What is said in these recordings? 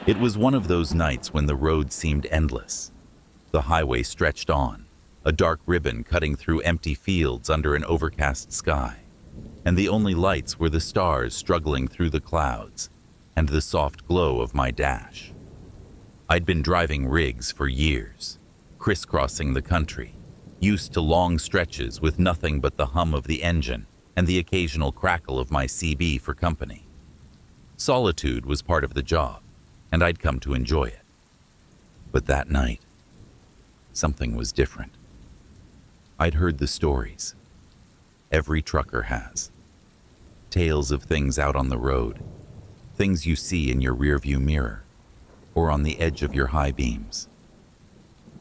It was one of those nights when the road seemed endless. The highway stretched on, a dark ribbon cutting through empty fields under an overcast sky, and the only lights were the stars struggling through the clouds and the soft glow of my dash. I'd been driving rigs for years, crisscrossing the country, used to long stretches with nothing but the hum of the engine and the occasional crackle of my CB for company. Solitude was part of the job, and I'd come to enjoy it. But that night, something was different. I'd heard the stories. Every trucker has. Tales of things out on the road, things you see in your rearview mirror, or on the edge of your high beams.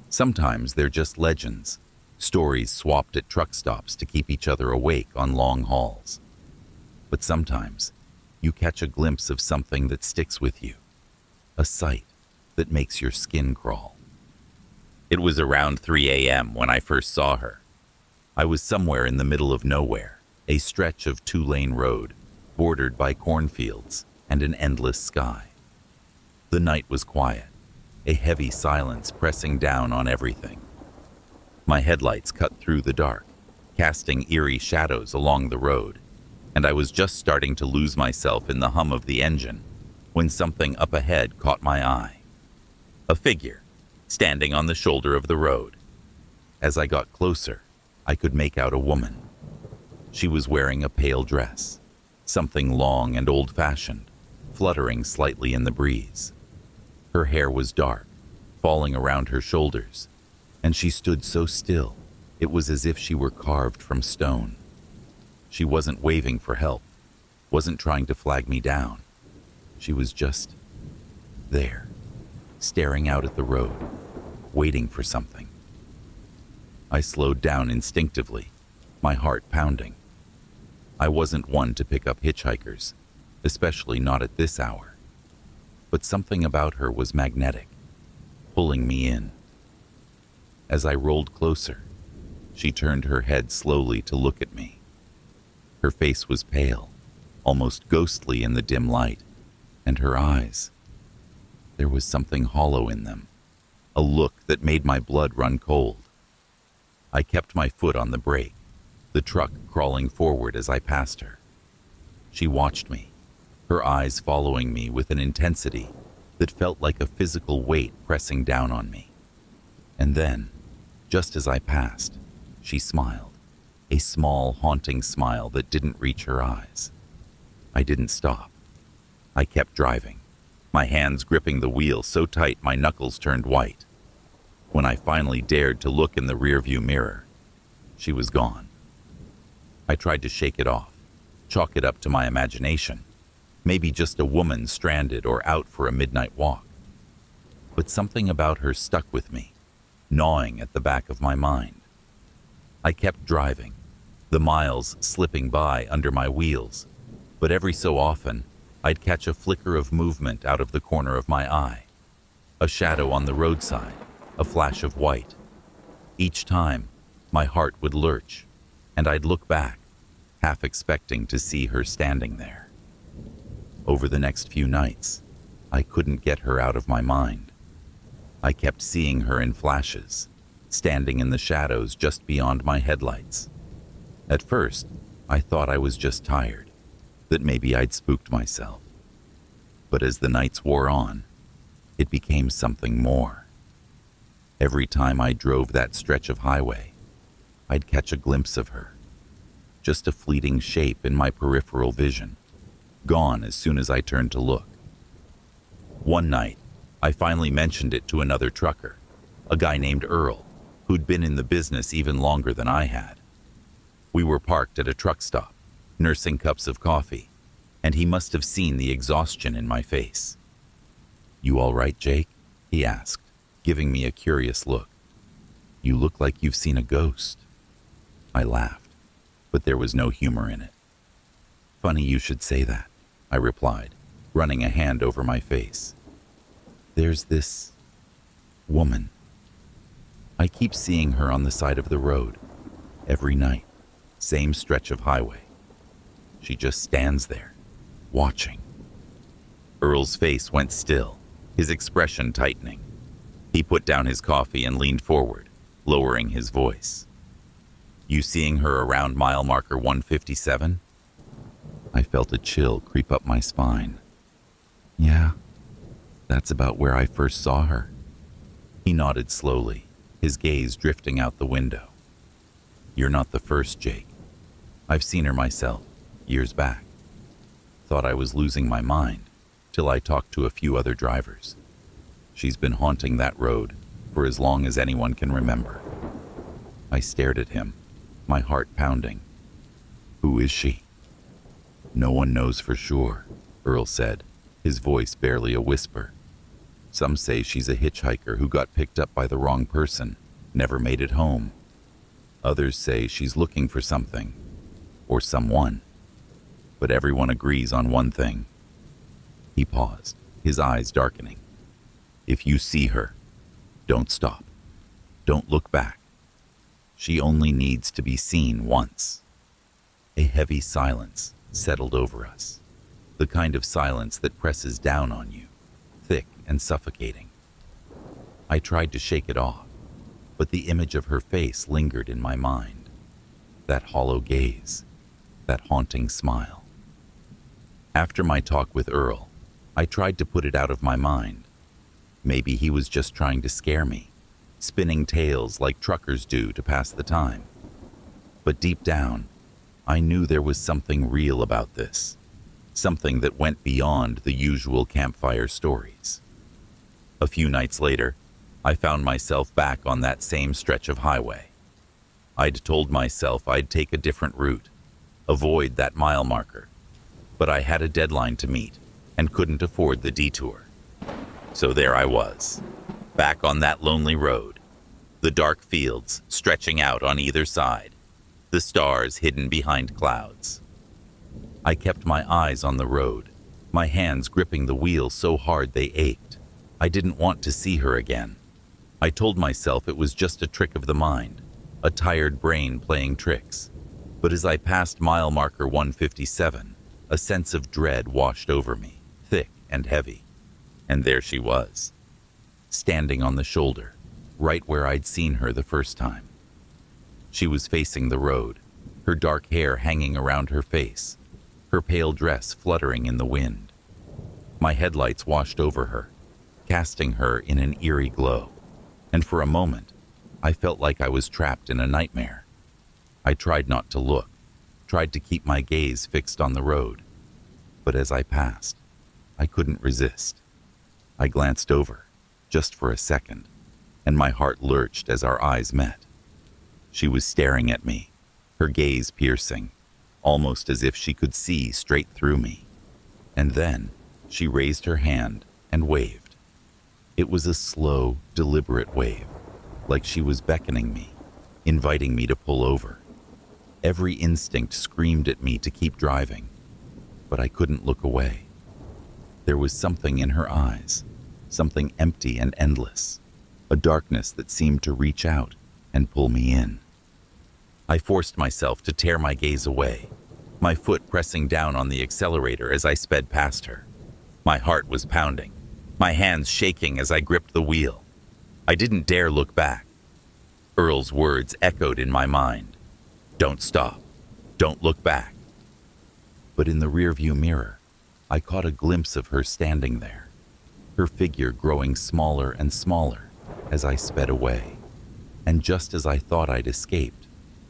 Sometimes they're just legends, stories swapped at truck stops to keep each other awake on long hauls. But sometimes, you catch a glimpse of something that sticks with you, a sight that makes your skin crawl. It was around 3 a.m. when I first saw her. I was somewhere in the middle of nowhere, a stretch of two-lane road, bordered by cornfields and an endless sky. The night was quiet, a heavy silence pressing down on everything. My headlights cut through the dark, casting eerie shadows along the road, and I was just starting to lose myself in the hum of the engine when something up ahead caught my eye. A figure, standing on the shoulder of the road. As I got closer, I could make out a woman. She was wearing a pale dress, something long and old-fashioned, fluttering slightly in the breeze. Her hair was dark, falling around her shoulders, and she stood so still, it was as if she were carved from stone. She wasn't waving for help, wasn't trying to flag me down. She was just there, staring out at the road, waiting for something. I slowed down instinctively, my heart pounding. I wasn't one to pick up hitchhikers, especially not at this hour. But something about her was magnetic, pulling me in. As I rolled closer, she turned her head slowly to look at me. Her face was pale, almost ghostly in the dim light, and her eyes, there was something hollow in them, a look that made my blood run cold. I kept my foot on the brake, the truck crawling forward as I passed her. She watched me, her eyes following me with an intensity that felt like a physical weight pressing down on me. And then, just as I passed, she smiled, a small, haunting smile that didn't reach her eyes. I didn't stop. I kept driving, my hands gripping the wheel so tight my knuckles turned white. When I finally dared to look in the rearview mirror, she was gone. I tried to shake it off, chalk it up to my imagination, maybe just a woman stranded or out for a midnight walk. But something about her stuck with me, gnawing at the back of my mind. I kept driving, the miles slipping by under my wheels, but every so often, I'd catch a flicker of movement out of the corner of my eye, a shadow on the roadside, a flash of white. Each time, my heart would lurch, and I'd look back, half expecting to see her standing there. Over the next few nights, I couldn't get her out of my mind. I kept seeing her in flashes, standing in the shadows just beyond my headlights. At first, I thought I was just tired, that maybe I'd spooked myself. But as the nights wore on, it became something more. Every time I drove that stretch of highway, I'd catch a glimpse of her, just a fleeting shape in my peripheral vision, gone as soon as I turned to look. One night, I finally mentioned it to another trucker, a guy named Earl, who'd been in the business even longer than I had. We were parked at a truck stop, nursing cups of coffee, and he must have seen the exhaustion in my face. "You all right, Jake?" he asked, giving me a curious look. "You look like you've seen a ghost." I laughed, but there was no humor in it. "Funny you should say that," I replied, running a hand over my face. "There's this woman. I keep seeing her on the side of the road, every night, same stretch of highway. She just stands there, watching." Earl's face went still, his expression tightening. He put down his coffee and leaned forward, lowering his voice. You seeing her around mile marker 157? I felt a chill creep up my spine. Yeah, that's about where I first saw her. He nodded slowly, his gaze drifting out the window. You're not the first, Jake. I've seen her myself, years back. Thought I was losing my mind, till I talked to a few other drivers. She's been haunting that road for as long as anyone can remember. I stared at him, my heart pounding. Who is she? No one knows for sure, Earl said, his voice barely a whisper. Some say she's a hitchhiker who got picked up by the wrong person, never made it home. Others say she's looking for something, or someone. But everyone agrees on one thing. He paused, his eyes darkening. If you see her, don't stop. Don't look back. She only needs to be seen once. A heavy silence settled over us, the kind of silence that presses down on you, thick and suffocating. I tried to shake it off, but the image of her face lingered in my mind. That hollow gaze, that haunting smile. After my talk with Earl, I tried to put it out of my mind. Maybe he was just trying to scare me, spinning tales like truckers do to pass the time. But deep down, I knew there was something real about this, something that went beyond the usual campfire stories. A few nights later, I found myself back on that same stretch of highway. I'd told myself I'd take a different route, avoid that mile marker, but I had a deadline to meet and couldn't afford the detour. So there I was, back on that lonely road, the dark fields stretching out on either side, the stars hidden behind clouds. I kept my eyes on the road, my hands gripping the wheel so hard they ached. I didn't want to see her again. I told myself it was just a trick of the mind, a tired brain playing tricks. But as I passed mile marker 157, a sense of dread washed over me, thick and heavy. And there she was, standing on the shoulder, right where I'd seen her the first time. She was facing the road, her dark hair hanging around her face, her pale dress fluttering in the wind. My headlights washed over her, casting her in an eerie glow, and for a moment, I felt like I was trapped in a nightmare. I tried not to look, tried to keep my gaze fixed on the road, but as I passed, I couldn't resist. I glanced over, just for a second, and my heart lurched as our eyes met. She was staring at me, her gaze piercing, almost as if she could see straight through me. And then she raised her hand and waved. It was a slow, deliberate wave, like she was beckoning me, inviting me to pull over. Every instinct screamed at me to keep driving, but I couldn't look away. There was something in her eyes, something empty and endless, a darkness that seemed to reach out and pull me in. I forced myself to tear my gaze away, my foot pressing down on the accelerator as I sped past her. My heart was pounding, my hands shaking as I gripped the wheel. I didn't dare look back. Earl's words echoed in my mind. Don't stop. Don't look back. But in the rearview mirror, I caught a glimpse of her standing there, her figure growing smaller and smaller as I sped away. And just as I thought I'd escaped,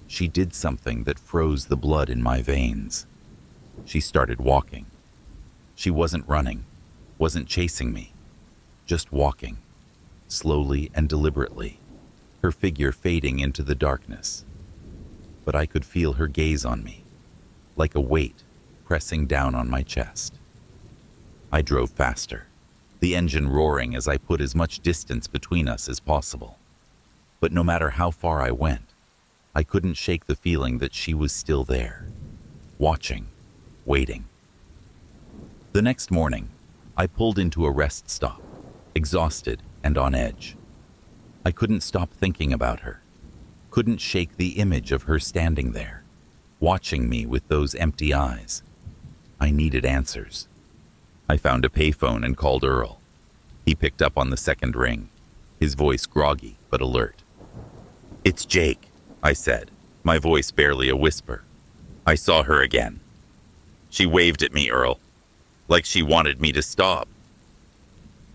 she did something that froze the blood in my veins. She started walking. She wasn't running, wasn't chasing me, just walking, slowly and deliberately, her figure fading into the darkness. But I could feel her gaze on me, like a weight pressing down on my chest. I drove faster, the engine roaring as I put as much distance between us as possible. But no matter how far I went, I couldn't shake the feeling that she was still there, watching, waiting. The next morning, I pulled into a rest stop, exhausted and on edge. I couldn't stop thinking about her, couldn't shake the image of her standing there, watching me with those empty eyes. I needed answers. I found a payphone and called Earl. He picked up on the second ring, his voice groggy but alert. "It's Jake," I said, my voice barely a whisper. "I saw her again. She waved at me, Earl, like she wanted me to stop."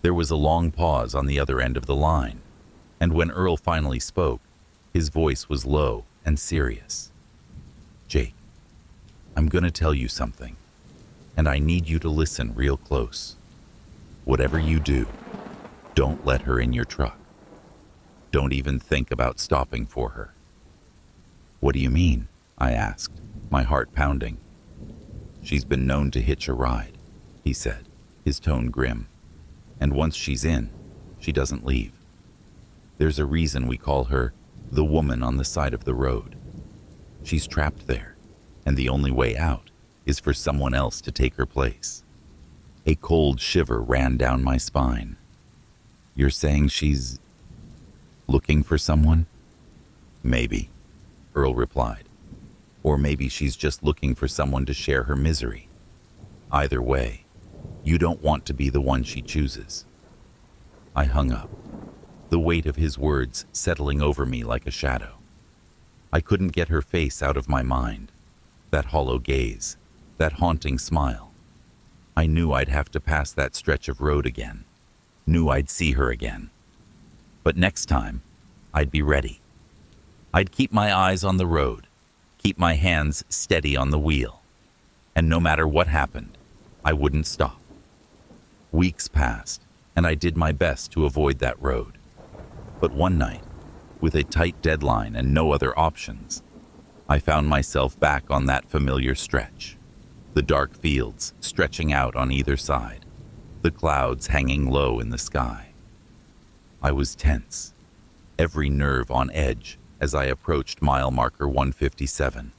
There was a long pause on the other end of the line, and when Earl finally spoke, his voice was low and serious. "Jake, I'm going to tell you something, and I need you to listen real close. Whatever you do, don't let her in your truck. Don't even think about stopping for her." "What do you mean?" I asked, my heart pounding. "She's been known to hitch a ride," he said, his tone grim. "And once she's in, she doesn't leave. There's a reason we call her the woman on the side of the road. She's trapped there, and the only way out is for someone else to take her place." A cold shiver ran down my spine. "You're saying she's looking for someone?" "Maybe," Earl replied. "Or maybe she's just looking for someone to share her misery. Either way, you don't want to be the one she chooses." I hung up, the weight of his words settling over me like a shadow. I couldn't get her face out of my mind, that hollow gaze, that haunting smile. I knew I'd have to pass that stretch of road again, knew I'd see her again. But next time, I'd be ready. I'd keep my eyes on the road, keep my hands steady on the wheel, and no matter what happened, I wouldn't stop. Weeks passed, and I did my best to avoid that road. But one night, with a tight deadline and no other options, I found myself back on that familiar stretch. The dark fields stretching out on either side, the clouds hanging low in the sky. I was tense, every nerve on edge as I approached mile marker 157.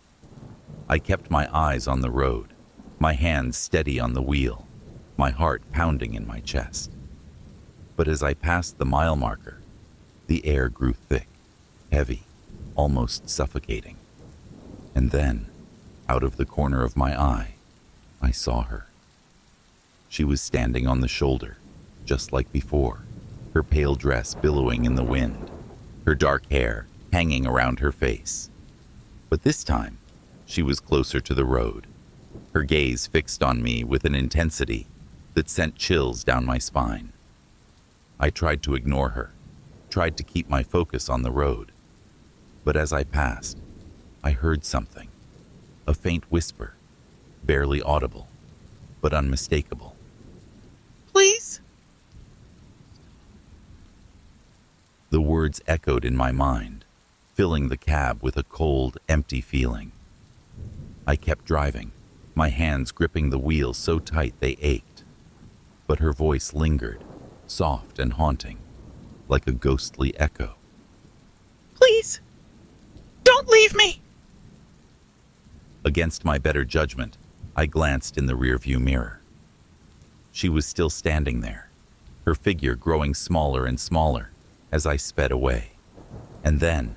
I kept my eyes on the road, my hands steady on the wheel, my heart pounding in my chest. But as I passed the mile marker, the air grew thick, heavy, almost suffocating. And then, out of the corner of my eye, I saw her. She was standing on the shoulder, just like before, her pale dress billowing in the wind, her dark hair hanging around her face. But this time, she was closer to the road, her gaze fixed on me with an intensity that sent chills down my spine. I tried to ignore her, tried to keep my focus on the road. But as I passed, I heard something, a faint whisper, barely audible, but unmistakable. "Please?" The words echoed in my mind, filling the cab with a cold, empty feeling. I kept driving, my hands gripping the wheel so tight they ached. But her voice lingered, soft and haunting, like a ghostly echo. "Please, don't leave me!" Against my better judgment, I glanced in the rearview mirror. She was still standing there, her figure growing smaller and smaller as I sped away. And then,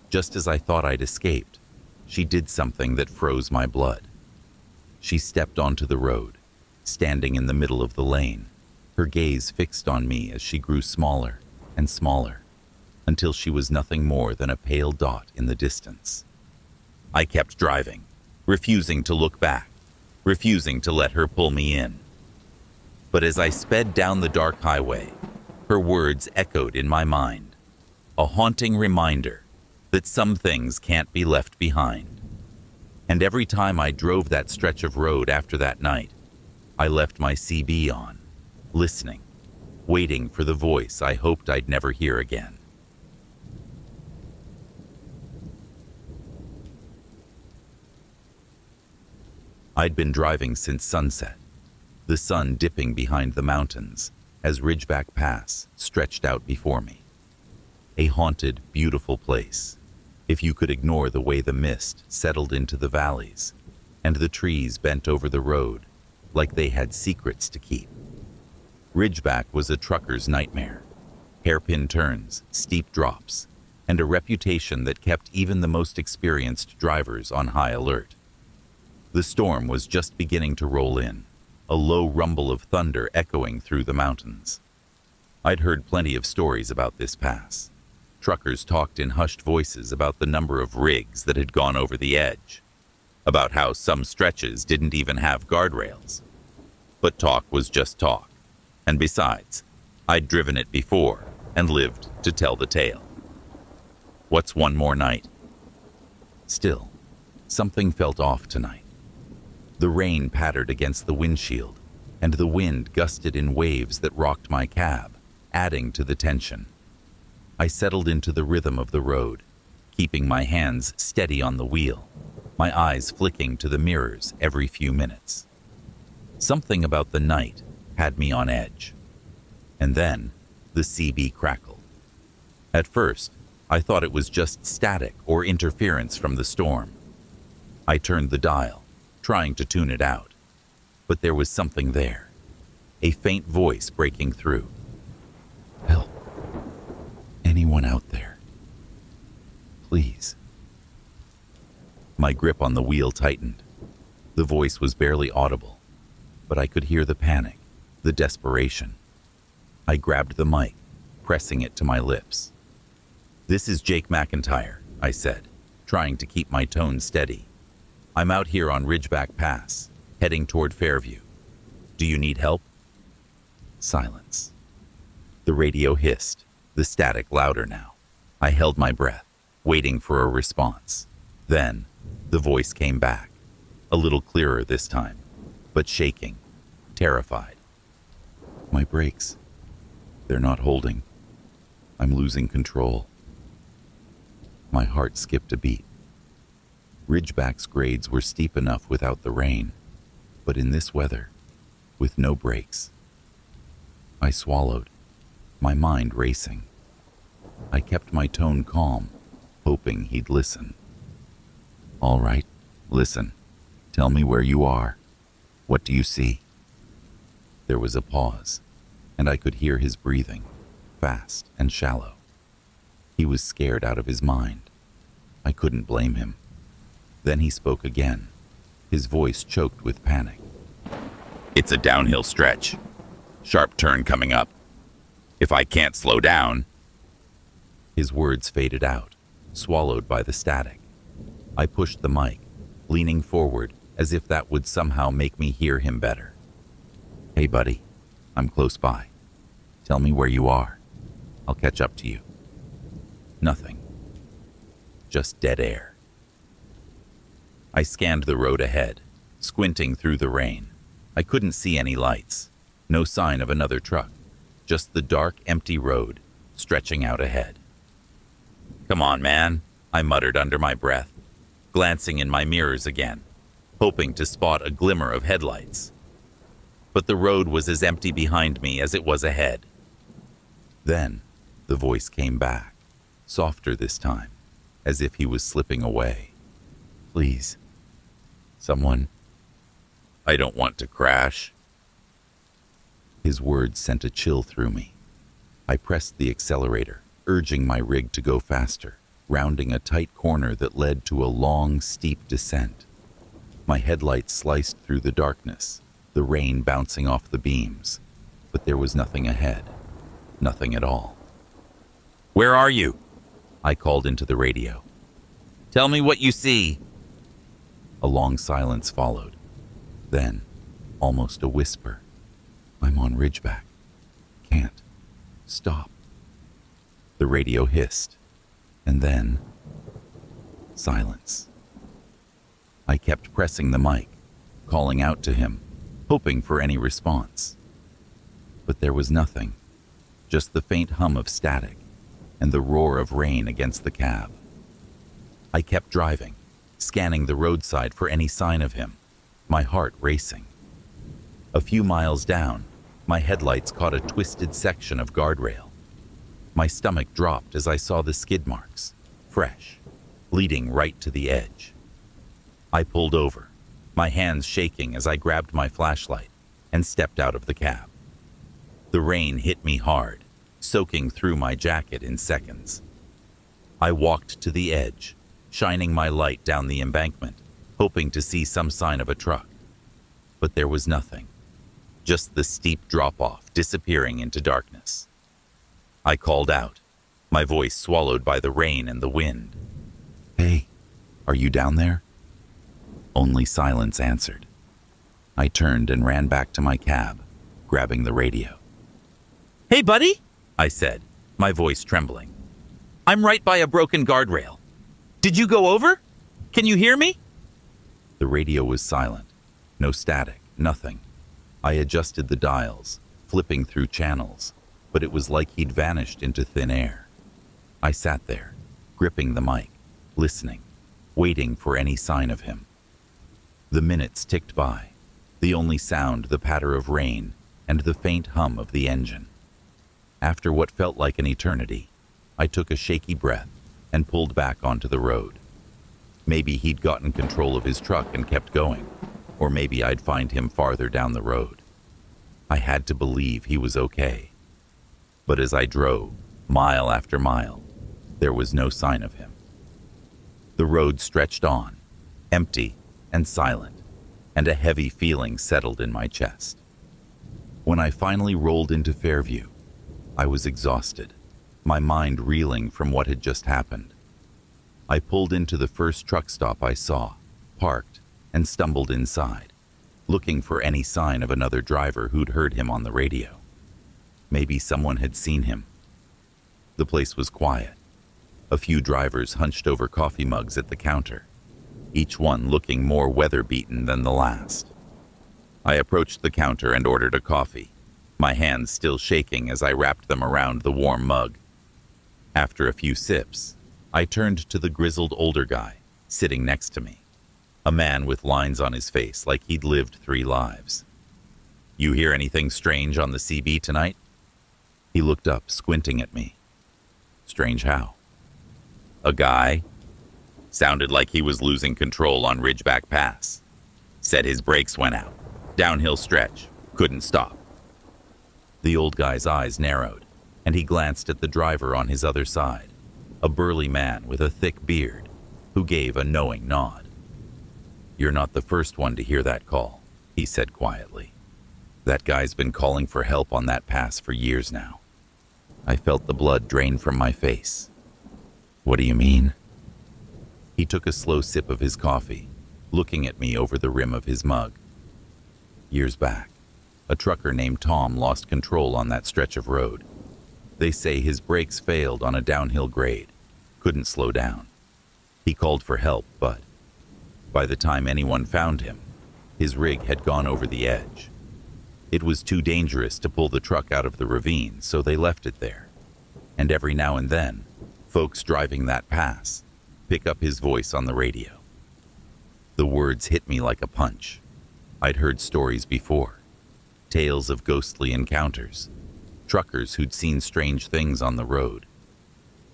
just as I thought I'd escaped, she did something that froze my blood. She stepped onto the road, standing in the middle of the lane, her gaze fixed on me as she grew smaller and smaller, until she was nothing more than a pale dot in the distance. I kept driving, refusing to look back, refusing to let her pull me in. But as I sped down the dark highway, her words echoed in my mind, a haunting reminder that some things can't be left behind. And every time I drove that stretch of road after that night, I left my CB on, listening, waiting for the voice I hoped I'd never hear again. I'd been driving since sunset, the sun dipping behind the mountains as Ridgeback Pass stretched out before me. A haunted, beautiful place, if you could ignore the way the mist settled into the valleys and the trees bent over the road like they had secrets to keep. Ridgeback was a trucker's nightmare, hairpin turns, steep drops, and a reputation that kept even the most experienced drivers on high alert. The storm was just beginning to roll in, a low rumble of thunder echoing through the mountains. I'd heard plenty of stories about this pass. Truckers talked in hushed voices about the number of rigs that had gone over the edge, about how some stretches didn't even have guardrails. But talk was just talk, and besides, I'd driven it before and lived to tell the tale. What's one more night? Still, something felt off tonight. The rain pattered against the windshield, and the wind gusted in waves that rocked my cab, adding to the tension. I settled into the rhythm of the road, keeping my hands steady on the wheel, my eyes flicking to the mirrors every few minutes. Something about the night had me on edge. And then, the CB crackled. At first, I thought it was just static or interference from the storm. I turned the dial, trying to tune it out. But there was something there, a faint voice breaking through. Help. Anyone out there? Please. My grip on the wheel tightened. The voice was barely audible, but I could hear the panic, the desperation. I grabbed the mic, pressing it to my lips. "This is Jake McIntyre," I said, trying to keep my tone steady. "I'm out here on Ridgeback Pass, heading toward Fairview. Do you need help?" Silence. The radio hissed, the static louder now. I held my breath, waiting for a response. Then, the voice came back, a little clearer this time, but shaking, terrified. "My brakes, they're not holding. I'm losing control." My heart skipped a beat. Ridgeback's grades were steep enough without the rain, but in this weather, with no brakes. I swallowed, my mind racing. I kept my tone calm, hoping he'd listen. "All right, listen. Tell me where you are. What do you see?" There was a pause, and I could hear his breathing, fast and shallow. He was scared out of his mind. I couldn't blame him. Then he spoke again, his voice choked with panic. "It's a downhill stretch. Sharp turn coming up. If I can't slow down..." His words faded out, swallowed by the static. I pushed the mic, leaning forward as if that would somehow make me hear him better. "Hey, buddy, I'm close by. Tell me where you are. I'll catch up to you." Nothing. Just dead air. I scanned the road ahead, squinting through the rain. I couldn't see any lights, no sign of another truck, just the dark, empty road stretching out ahead. "Come on, man," I muttered under my breath, glancing in my mirrors again, hoping to spot a glimmer of headlights. But the road was as empty behind me as it was ahead. Then, the voice came back, softer this time, as if he was slipping away. "Please, someone. I don't want to crash." His words sent a chill through me. I pressed the accelerator, urging my rig to go faster, rounding a tight corner that led to a long, steep descent. My headlights sliced through the darkness, the rain bouncing off the beams, but there was nothing ahead, nothing at all. "Where are you?" I called into the radio. "Tell me what you see." A long silence followed. Then, almost a whisper, "I'm on Ridgeback. Can't. Stop." The radio hissed, and then silence. I kept pressing the mic, calling out to him, hoping for any response. But there was nothing, just the faint hum of static and the roar of rain against the cab. I kept driving, scanning the roadside for any sign of him, my heart racing. A few miles down, my headlights caught a twisted section of guardrail. My stomach dropped as I saw the skid marks, fresh, leading right to the edge. I pulled over, my hands shaking as I grabbed my flashlight and stepped out of the cab. The rain hit me hard, soaking through my jacket in seconds. I walked to the edge, shining my light down the embankment, hoping to see some sign of a truck. But there was nothing, just the steep drop-off disappearing into darkness. I called out, my voice swallowed by the rain and the wind. "Hey, are you down there?" Only silence answered. I turned and ran back to my cab, grabbing the radio. "Hey, buddy," I said, my voice trembling. "I'm right by a broken guardrail. Did you go over? Can you hear me?" The radio was silent. No static, nothing. I adjusted the dials, flipping through channels, but it was like he'd vanished into thin air. I sat there, gripping the mic, listening, waiting for any sign of him. The minutes ticked by, the only sound the patter of rain and the faint hum of the engine. After what felt like an eternity, I took a shaky breath and pulled back onto the road. Maybe he'd gotten control of his truck and kept going, or maybe I'd find him farther down the road. I had to believe he was okay. But as I drove, mile after mile, there was no sign of him. The road stretched on, empty and silent, and a heavy feeling settled in my chest. When I finally rolled into Fairview, I was exhausted, my mind reeling from what had just happened. I pulled into the first truck stop I saw, parked, and stumbled inside, looking for any sign of another driver who'd heard him on the radio. Maybe someone had seen him. The place was quiet. A few drivers hunched over coffee mugs at the counter, each one looking more weather-beaten than the last. I approached the counter and ordered a coffee, my hands still shaking as I wrapped them around the warm mug. After a few sips, I turned to the grizzled older guy sitting next to me, a man with lines on his face like he'd lived 3 lives. "You hear anything strange on the CB tonight?" He looked up, squinting at me. "Strange how?" "A guy. Sounded like he was losing control on Ridgeback Pass. Said his brakes went out. Downhill stretch. Couldn't stop." The old guy's eyes narrowed, and he glanced at the driver on his other side, a burly man with a thick beard, who gave a knowing nod. "You're not the first one to hear that call," he said quietly. "That guy's been calling for help on that pass for years now." I felt the blood drain from my face. "What do you mean?" He took a slow sip of his coffee, looking at me over the rim of his mug. "Years back, a trucker named Tom lost control on that stretch of road. They say his brakes failed on a downhill grade, couldn't slow down. He called for help, but by the time anyone found him, his rig had gone over the edge. It was too dangerous to pull the truck out of the ravine, so they left it there. And every now and then, folks driving that pass pick up his voice on the radio." The words hit me like a punch. I'd heard stories before, tales of ghostly encounters, truckers who'd seen strange things on the road.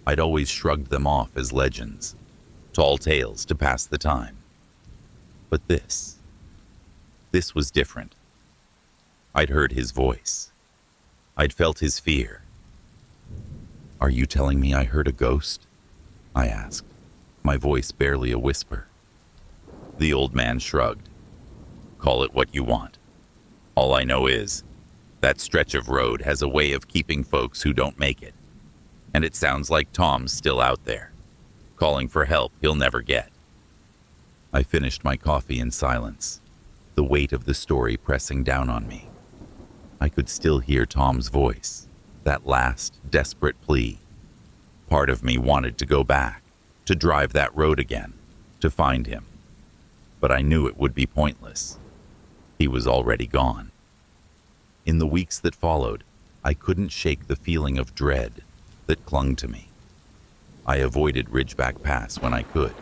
I'd always shrugged them off as legends, tall tales to pass the time. But this was different. I'd heard his voice. I'd felt his fear. "Are you telling me I heard a ghost?" I asked, my voice barely a whisper. The old man shrugged. "Call it what you want. All I know is, that stretch of road has a way of keeping folks who don't make it. And it sounds like Tom's still out there, calling for help he'll never get." I finished my coffee in silence, the weight of the story pressing down on me. I could still hear Tom's voice, that last desperate plea. Part of me wanted to go back, to drive that road again, to find him. But I knew it would be pointless. He was already gone. In the weeks that followed, I couldn't shake the feeling of dread that clung to me. I avoided Ridgeback Pass when I could,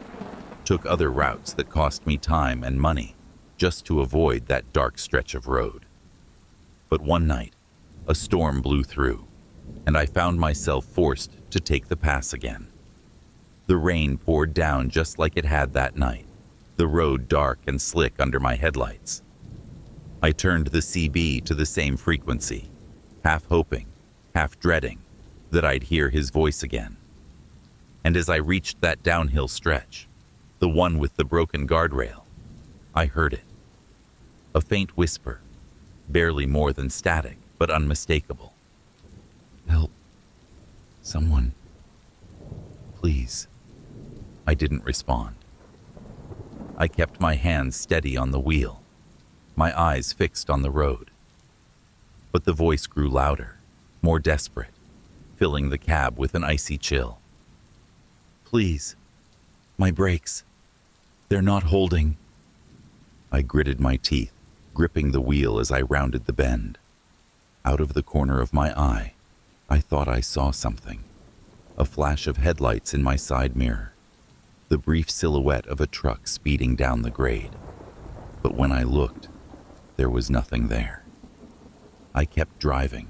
took other routes that cost me time and money just to avoid that dark stretch of road. But one night, a storm blew through, and I found myself forced to take the pass again. The rain poured down just like it had that night, the road dark and slick under my headlights. I turned the CB to the same frequency, half hoping, half dreading that I'd hear his voice again. And as I reached that downhill stretch, the one with the broken guardrail, I heard it. A faint whisper, barely more than static, but unmistakable. "Help. Someone, please. I didn't respond. I kept my hands steady on the wheel, my eyes fixed on the road. But the voice grew louder, more desperate, filling the cab with an icy chill. Please, my brakes, they're not holding. I gritted my teeth, gripping the wheel as I rounded the bend. Out of the corner of my eye, I thought I saw something. A flash of headlights in my side mirror, the brief silhouette of a truck speeding down the grade. But when I looked, there was nothing there. I kept driving,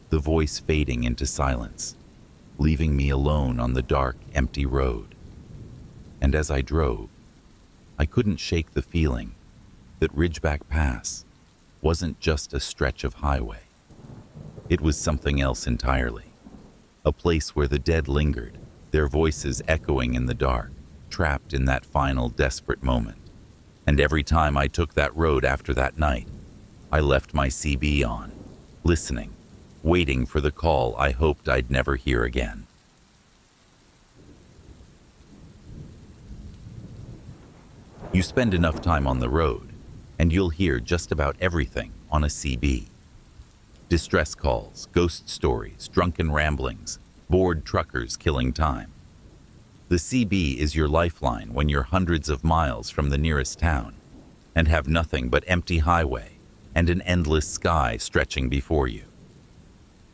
the voice fading into silence, leaving me alone on the dark, empty road. And as I drove, I couldn't shake the feeling that Ridgeback Pass wasn't just a stretch of highway. It was something else entirely. A place where the dead lingered, their voices echoing in the dark, trapped in that final desperate moment. And every time I took that road after that night, I left my CB on, listening, waiting for the call I hoped I'd never hear again. You spend enough time on the road, and you'll hear just about everything on a CB. Distress calls, ghost stories, drunken ramblings, bored truckers killing time. The CB is your lifeline when you're hundreds of miles from the nearest town and have nothing but empty highway and an endless sky stretching before you.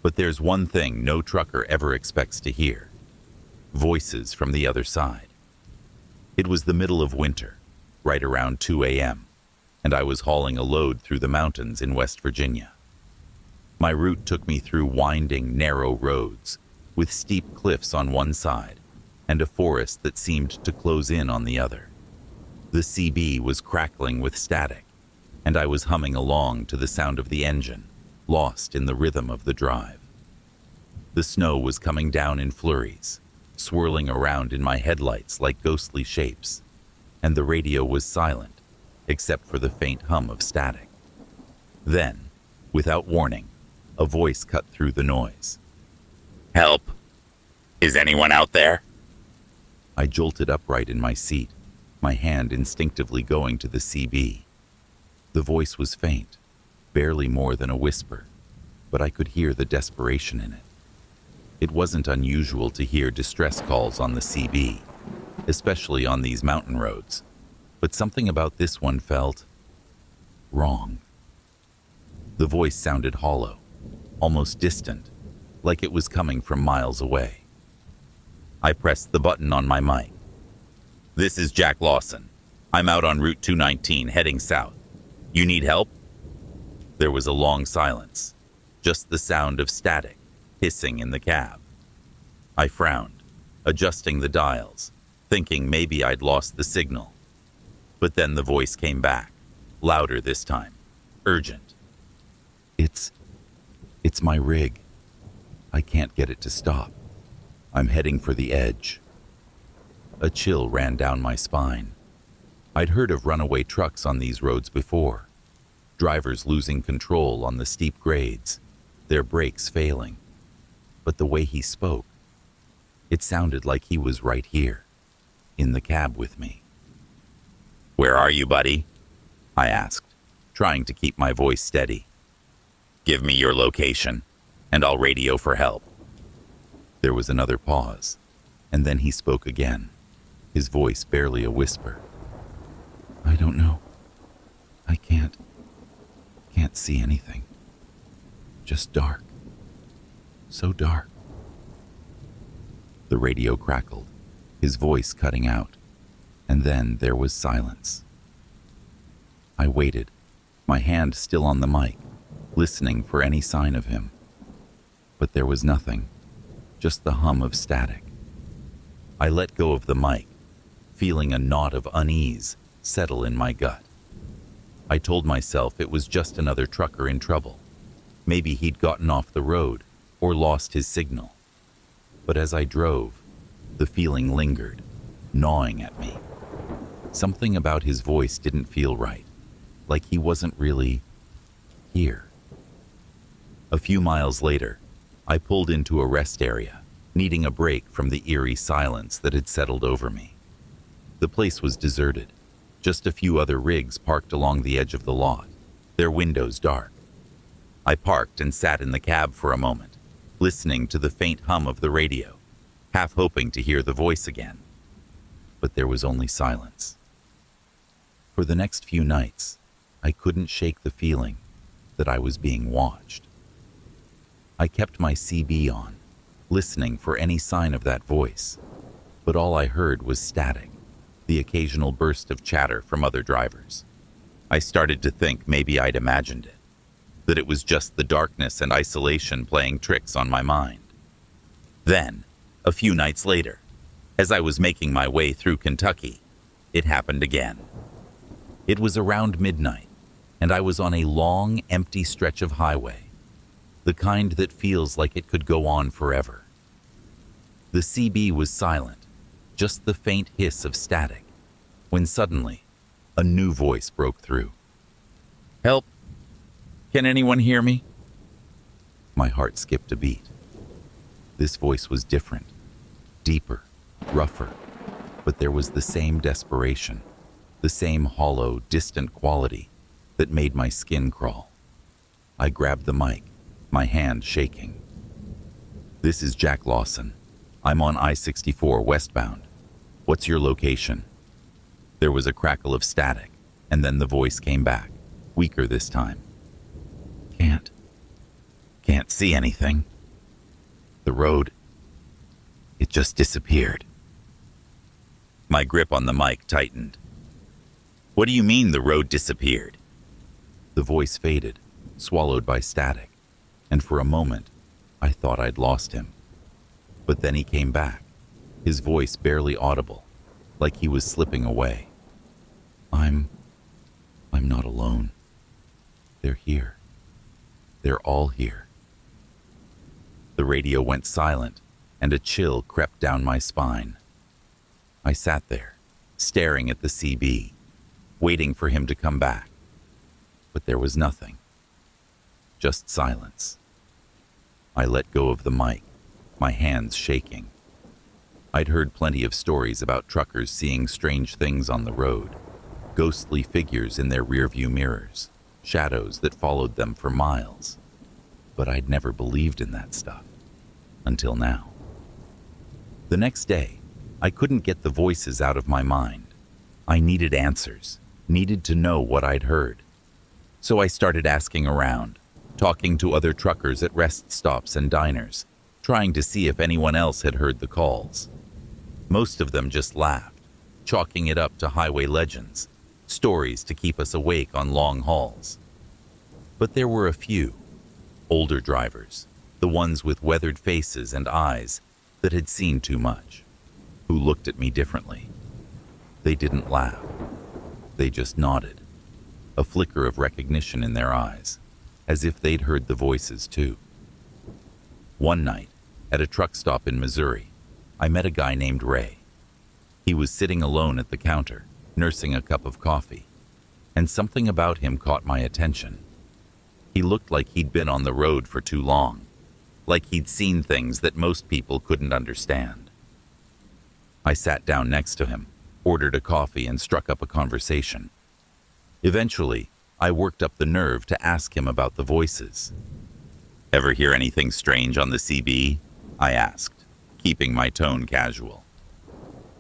But there's one thing no trucker ever expects to hear: voices from the other side. It was the middle of winter, right around 2 a.m., and I was hauling a load through the mountains in West Virginia. My route took me through winding, narrow roads with steep cliffs on one side and a forest that seemed to close in on the other. The CB was crackling with static, and I was humming along to the sound of the engine, lost in the rhythm of the drive. The snow was coming down in flurries, swirling around in my headlights like ghostly shapes, and the radio was silent, except for the faint hum of static. Then, without warning, a voice cut through the noise. Help! Is anyone out there? I jolted upright in my seat, my hand instinctively going to the CB. The voice was faint, barely more than a whisper, but I could hear the desperation in it. It wasn't unusual to hear distress calls on the CB, especially on these mountain roads, but something about this one felt wrong. The voice sounded hollow, almost distant, like it was coming from miles away. I pressed the button on my mic. This is Jack Lawson. I'm out on Route 219 heading south. You need help? There was a long silence, just the sound of static hissing in the cab. I frowned, adjusting the dials, thinking maybe I'd lost the signal. But then the voice came back, louder this time, urgent. It's my rig. I can't get it to stop. I'm heading for the edge. A chill ran down my spine. I'd heard of runaway trucks on these roads before, drivers losing control on the steep grades, their brakes failing. But the way he spoke, it sounded like he was right here, in the cab with me. Where are you, buddy? I asked, trying to keep my voice steady. Give me your location, and I'll radio for help. There was another pause, and then he spoke again, his voice barely a whisper. I don't know. I can't see anything. Just dark. So dark. The radio crackled, his voice cutting out, and then there was silence. I waited, my hand still on the mic, listening for any sign of him. But there was nothing, just the hum of static. I let go of the mic, feeling a knot of unease settle in my gut. I told myself it was just another trucker in trouble. Maybe he'd gotten off the road or lost his signal. But as I drove, the feeling lingered, gnawing at me. Something about his voice didn't feel right, like he wasn't really here. A few miles later, I pulled into a rest area, needing a break from the eerie silence that had settled over me. The place was deserted, just a few other rigs parked along the edge of the lot, their windows dark. I parked and sat in the cab for a moment, listening to the faint hum of the radio, half hoping to hear the voice again. But there was only silence. For the next few nights, I couldn't shake the feeling that I was being watched. I kept my CB on, listening for any sign of that voice, but all I heard was static, the occasional burst of chatter from other drivers. I started to think maybe I'd imagined it, that it was just the darkness and isolation playing tricks on my mind. Then, a few nights later, as I was making my way through Kentucky, it happened again. It was around midnight, and I was on a long, empty stretch of highway, the kind that feels like it could go on forever. The CB was silent, just the faint hiss of static, when suddenly, a new voice broke through. "Help! Can anyone hear me?" My heart skipped a beat. This voice was different, deeper, rougher, but there was the same desperation, the same hollow, distant quality that made my skin crawl. I grabbed the mic, my hand shaking. "This is Jack Lawson. I'm on I-64 westbound. What's your location?" There was a crackle of static, and then the voice came back, weaker this time. Can't see anything. The road, it just disappeared." My grip on the mic tightened. "What do you mean the road disappeared?" The voice faded, swallowed by static, and for a moment, I thought I'd lost him. But then he came back, his voice barely audible, like he was slipping away. I'm not alone. They're here. They're all here." The radio went silent, and a chill crept down my spine. I sat there, staring at the CB, waiting for him to come back. But there was nothing. Just silence. I let go of the mic, my hands shaking. I'd heard plenty of stories about truckers seeing strange things on the road, ghostly figures in their rearview mirrors, shadows that followed them for miles. But I'd never believed in that stuff. Until now. The next day, I couldn't get the voices out of my mind. I needed answers, needed to know what I'd heard. So I started asking around, talking to other truckers at rest stops and diners, trying to see if anyone else had heard the calls. Most of them just laughed, chalking it up to highway legends, stories to keep us awake on long hauls. But there were a few, older drivers, the ones with weathered faces and eyes that had seen too much, who looked at me differently. They didn't laugh. They just nodded, a flicker of recognition in their eyes, as if they'd heard the voices too. One night, at a truck stop in Missouri, I met a guy named Ray. He was sitting alone at the counter, nursing a cup of coffee, and something about him caught my attention. He looked like he'd been on the road for too long, like he'd seen things that most people couldn't understand. I sat down next to him, ordered a coffee, and struck up a conversation. Eventually, I worked up the nerve to ask him about the voices. "Ever hear anything strange on the CB?" I asked, keeping my tone casual.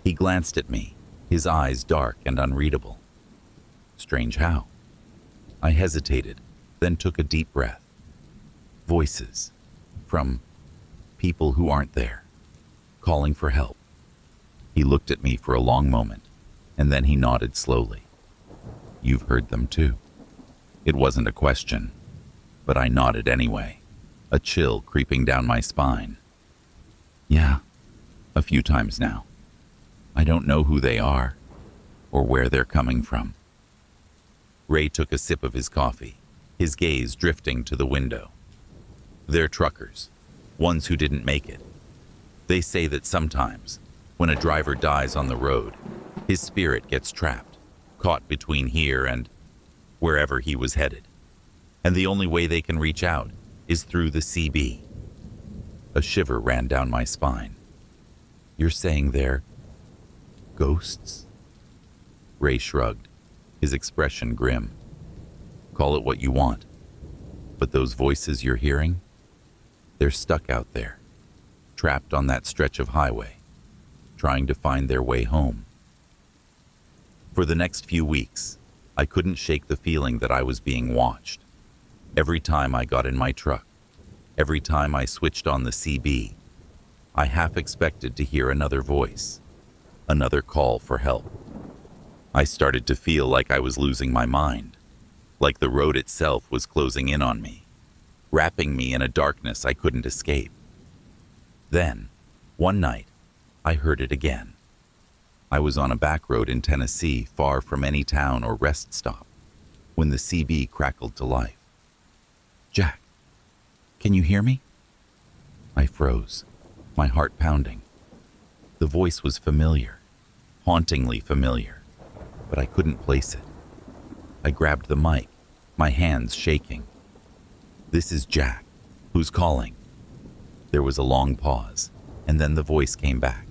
He glanced at me, his eyes dark and unreadable. "Strange how?" I hesitated, then took a deep breath. "Voices. From people who aren't there, calling for help." He looked at me for a long moment, and then he nodded slowly. "You've heard them too." It wasn't a question, but I nodded anyway, a chill creeping down my spine. "Yeah, a few times now. I don't know who they are, or where they're coming from." Ray took a sip of his coffee, his gaze drifting to the window. "They're truckers, ones who didn't make it. They say that sometimes, when a driver dies on the road, his spirit gets trapped, caught between here and wherever he was headed. And the only way they can reach out is through the CB." A shiver ran down my spine. You're saying they're ghosts? Ray shrugged, his expression grim. Call it what you want, but those voices you're hearing, they're stuck out there, trapped on that stretch of highway, trying to find their way home. For the next few weeks, I couldn't shake the feeling that I was being watched. Every time I got in my truck, every time I switched on the CB, I half expected to hear another voice, another call for help. I started to feel like I was losing my mind, like the road itself was closing in on me, wrapping me in a darkness I couldn't escape. Then, one night, I heard it again. I was on a back road in Tennessee, far from any town or rest stop, when the CB crackled to life. Jack, can you hear me? I froze, my heart pounding. The voice was familiar, hauntingly familiar, but I couldn't place it. I grabbed the mic, my hands shaking. This is Jack. Who's calling? There was a long pause, and then the voice came back,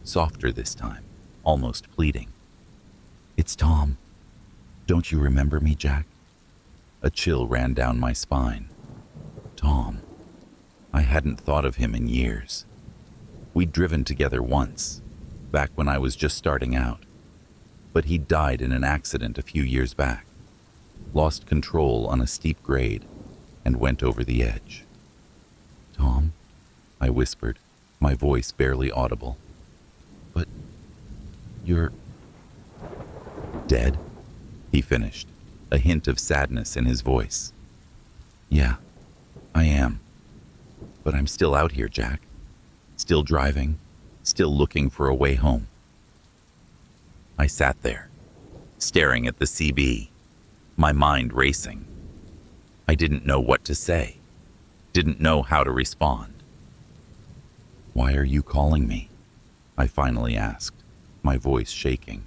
softer this time, almost pleading. It's Tom. Don't you remember me, Jack? A chill ran down my spine. Tom. I hadn't thought of him in years. We'd driven together once, back when I was just starting out. But he'd died in an accident a few years back, lost control on a steep grade, and went over the edge. Tom, I whispered, my voice barely audible. But you're dead? He finished, a hint of sadness in his voice. Yeah, I am. But I'm still out here, Jack. Still driving, still looking for a way home. I sat there, staring at the CB, my mind racing. I didn't know what to say, didn't know how to respond. Why are you calling me? I finally asked, my voice shaking.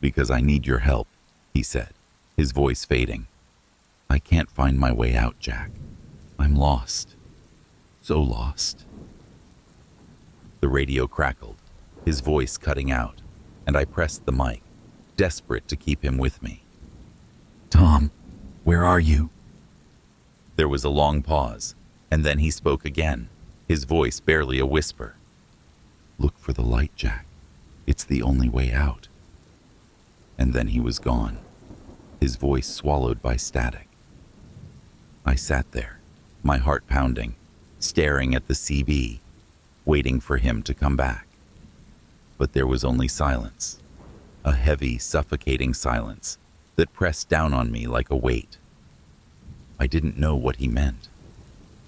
Because I need your help, he said, his voice fading. I can't find my way out, Jack. I'm lost. So lost. The radio crackled, his voice cutting out, and I pressed the mic, desperate to keep him with me. Tom, where are you? There was a long pause, and then he spoke again, his voice barely a whisper. Look for the light, Jack. It's the only way out. And then he was gone, his voice swallowed by static. I sat there, my heart pounding, staring at the CB, waiting for him to come back. But there was only silence, a heavy, suffocating silence that pressed down on me like a weight. I didn't know what he meant,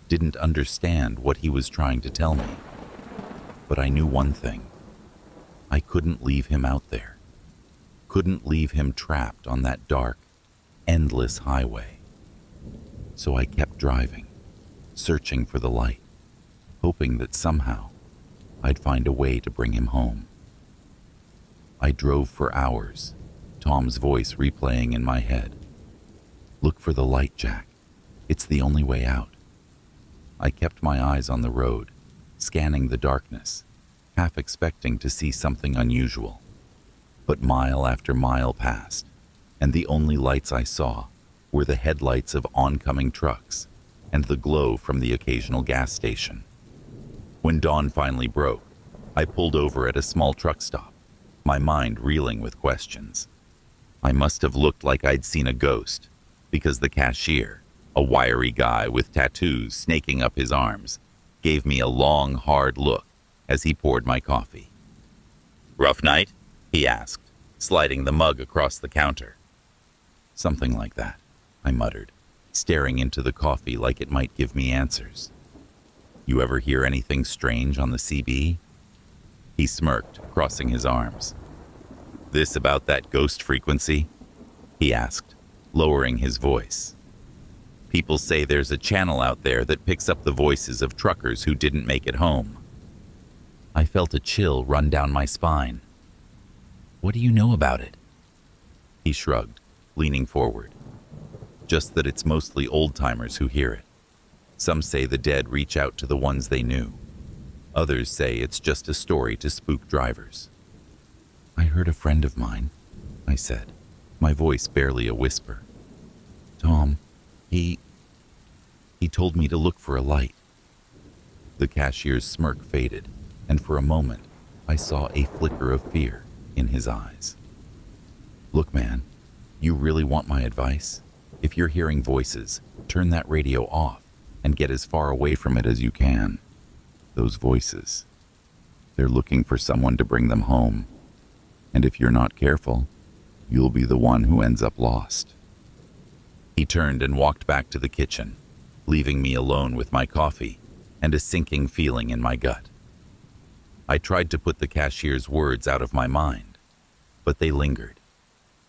didn't understand what he was trying to tell me. But I knew one thing. I couldn't leave him out there. Couldn't leave him trapped on that dark, endless highway. So I kept driving, searching for the light, hoping that somehow I'd find a way to bring him home. I drove for hours, Tom's voice replaying in my head. Look for the light, Jack. It's the only way out. I kept my eyes on the road, scanning the darkness, half expecting to see something unusual. But mile after mile passed, and the only lights I saw were the headlights of oncoming trucks and the glow from the occasional gas station. When dawn finally broke, I pulled over at a small truck stop, my mind reeling with questions. I must have looked like I'd seen a ghost, because the cashier, a wiry guy with tattoos snaking up his arms, gave me a long, hard look as he poured my coffee. Rough night? He asked, sliding the mug across the counter. Something like that, I muttered, staring into the coffee like it might give me answers. You ever hear anything strange on the CB? He smirked, crossing his arms. This about that ghost frequency? He asked, lowering his voice. People say there's a channel out there that picks up the voices of truckers who didn't make it home. I felt a chill run down my spine. What do you know about it? He shrugged, leaning forward. Just that it's mostly old-timers who hear it. Some say the dead reach out to the ones they knew. Others say it's just a story to spook drivers. I heard a friend of mine, I said, my voice barely a whisper. Tom, he told me to look for a light. The cashier's smirk faded, and for a moment, I saw a flicker of fear in his eyes. Look, man, you really want my advice? If you're hearing voices, turn that radio off and get as far away from it as you can. Those voices, they're looking for someone to bring them home. And if you're not careful, you'll be the one who ends up lost. He turned and walked back to the kitchen, leaving me alone with my coffee and a sinking feeling in my gut. I tried to put the cashier's words out of my mind, but they lingered,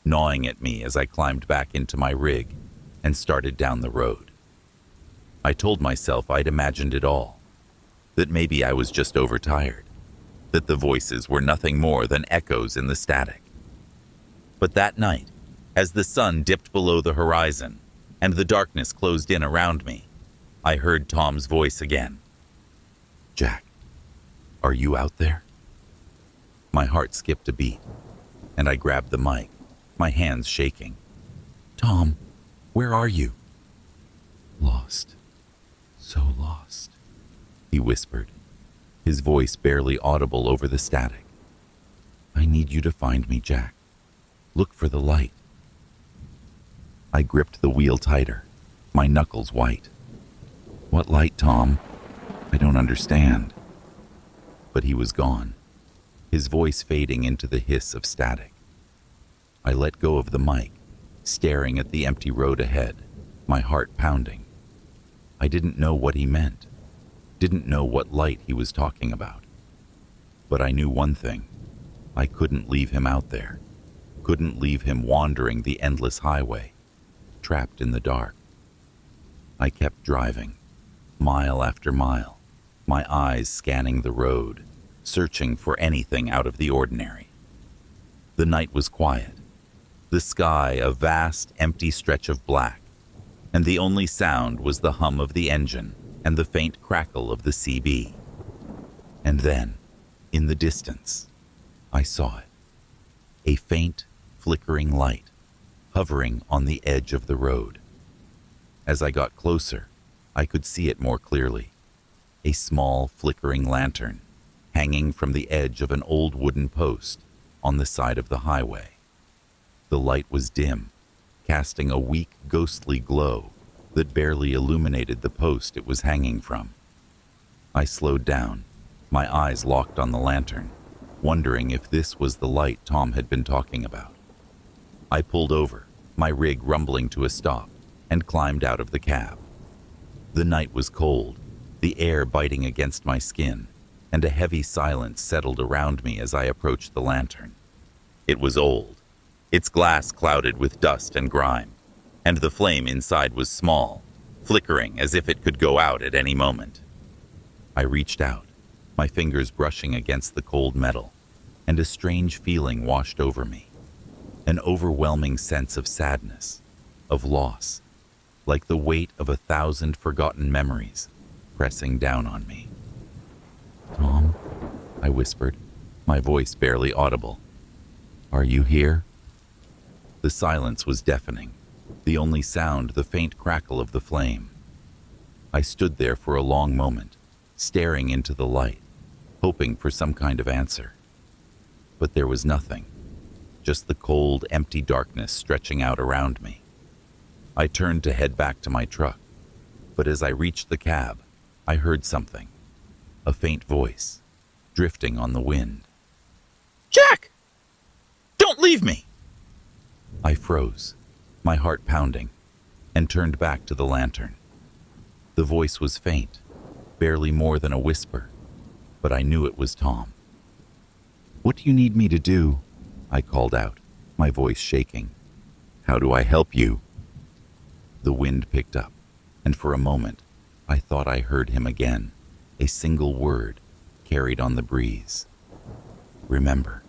gnawing at me as I climbed back into my rig and started down the road. I told myself I'd imagined it all, that maybe I was just overtired, that the voices were nothing more than echoes in the static. But that night, as the sun dipped below the horizon and the darkness closed in around me, I heard Tom's voice again. Jack, are you out there? My heart skipped a beat, and I grabbed the mic, my hands shaking. Tom, where are you? Lost. So lost, he whispered, his voice barely audible over the static. I need you to find me, Jack. Look for the light. I gripped the wheel tighter, my knuckles white. What light, Tom? I don't understand. But he was gone, his voice fading into the hiss of static. I let go of the mic, staring at the empty road ahead, my heart pounding. I didn't know what he meant, didn't know what light he was talking about. But I knew one thing. I couldn't leave him out there, couldn't leave him wandering the endless highway, trapped in the dark. I kept driving, mile after mile, my eyes scanning the road, searching for anything out of the ordinary. The night was quiet, the sky a vast, empty stretch of black, and the only sound was the hum of the engine and the faint crackle of the CB. And then, in the distance, I saw it. A faint, flickering light, hovering on the edge of the road. As I got closer, I could see it more clearly. A small, flickering lantern, hanging from the edge of an old wooden post on the side of the highway. The light was dim, casting a weak, ghostly glow that barely illuminated the post it was hanging from. I slowed down, my eyes locked on the lantern, wondering if this was the light Tom had been talking about. I pulled over, my rig rumbling to a stop, and climbed out of the cab. The night was cold, the air biting against my skin, and a heavy silence settled around me as I approached the lantern. It was old, its glass clouded with dust and grime, and the flame inside was small, flickering as if it could go out at any moment. I reached out, my fingers brushing against the cold metal, and a strange feeling washed over me. An overwhelming sense of sadness, of loss, like the weight of 1,000 forgotten memories pressing down on me. Tom, I whispered, my voice barely audible. Are you here? The silence was deafening, the only sound the faint crackle of the flame. I stood there for a long moment, staring into the light, hoping for some kind of answer. But there was nothing, just the cold, empty darkness stretching out around me. I turned to head back to my truck, but as I reached the cab, I heard something, a faint voice, drifting on the wind. Jack! Don't leave me! I froze, my heart pounding, and turned back to the lantern. The voice was faint, barely more than a whisper, but I knew it was Tom. What do you need me to do? I called out, my voice shaking. How do I help you? The wind picked up, and for a moment, I thought I heard him again, a single word carried on the breeze. Remember.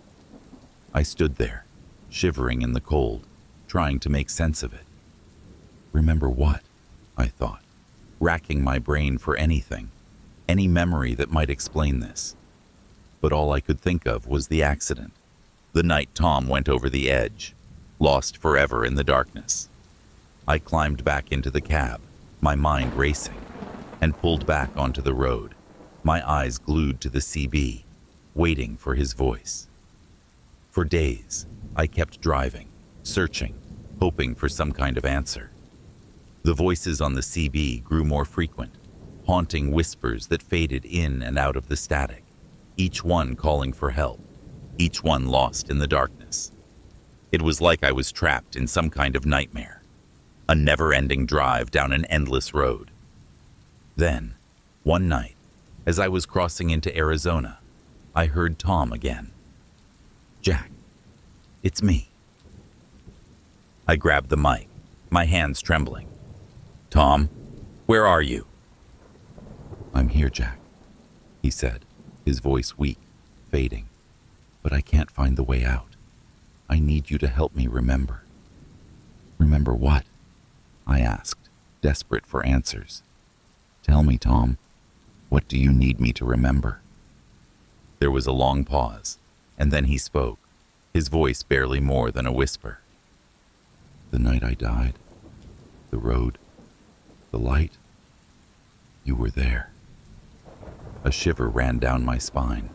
I stood there, shivering in the cold, trying to make sense of it. Remember what? I thought, racking my brain for anything. any memory that might explain this. But all I could think of was the accident, the night Tom went over the edge, lost forever in the darkness. I climbed back into the cab, my mind racing, and pulled back onto the road, my eyes glued to the CB, waiting for his voice. For days, I kept driving, searching, hoping for some kind of answer. The voices on the CB grew more frequent, haunting whispers that faded in and out of the static, each one calling for help, each one lost in the darkness. It was like I was trapped in some kind of nightmare, a never-ending drive down an endless road. Then, one night, as I was crossing into Arizona, I heard Tom again. "Jack, it's me." I grabbed the mic, my hands trembling. "Tom, where are you?" "I'm here, Jack," he said, his voice weak, fading. "But I can't find the way out. I need you to help me remember." "Remember what?" I asked, desperate for answers. "Tell me, Tom. What do you need me to remember?" There was a long pause, and then he spoke, his voice barely more than a whisper. "The night I died, the road, the light, you were there." A shiver ran down my spine.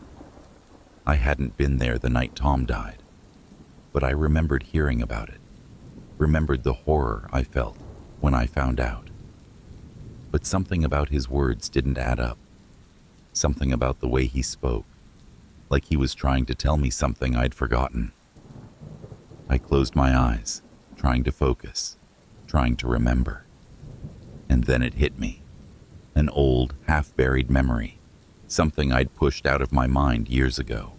I hadn't been there the night Tom died, but I remembered hearing about it, remembered the horror I felt when I found out. But something about his words didn't add up. Something about the way he spoke, like he was trying to tell me something I'd forgotten. I closed my eyes, trying to focus, trying to remember. And then it hit me. An old, half-buried memory, something I'd pushed out of my mind years ago.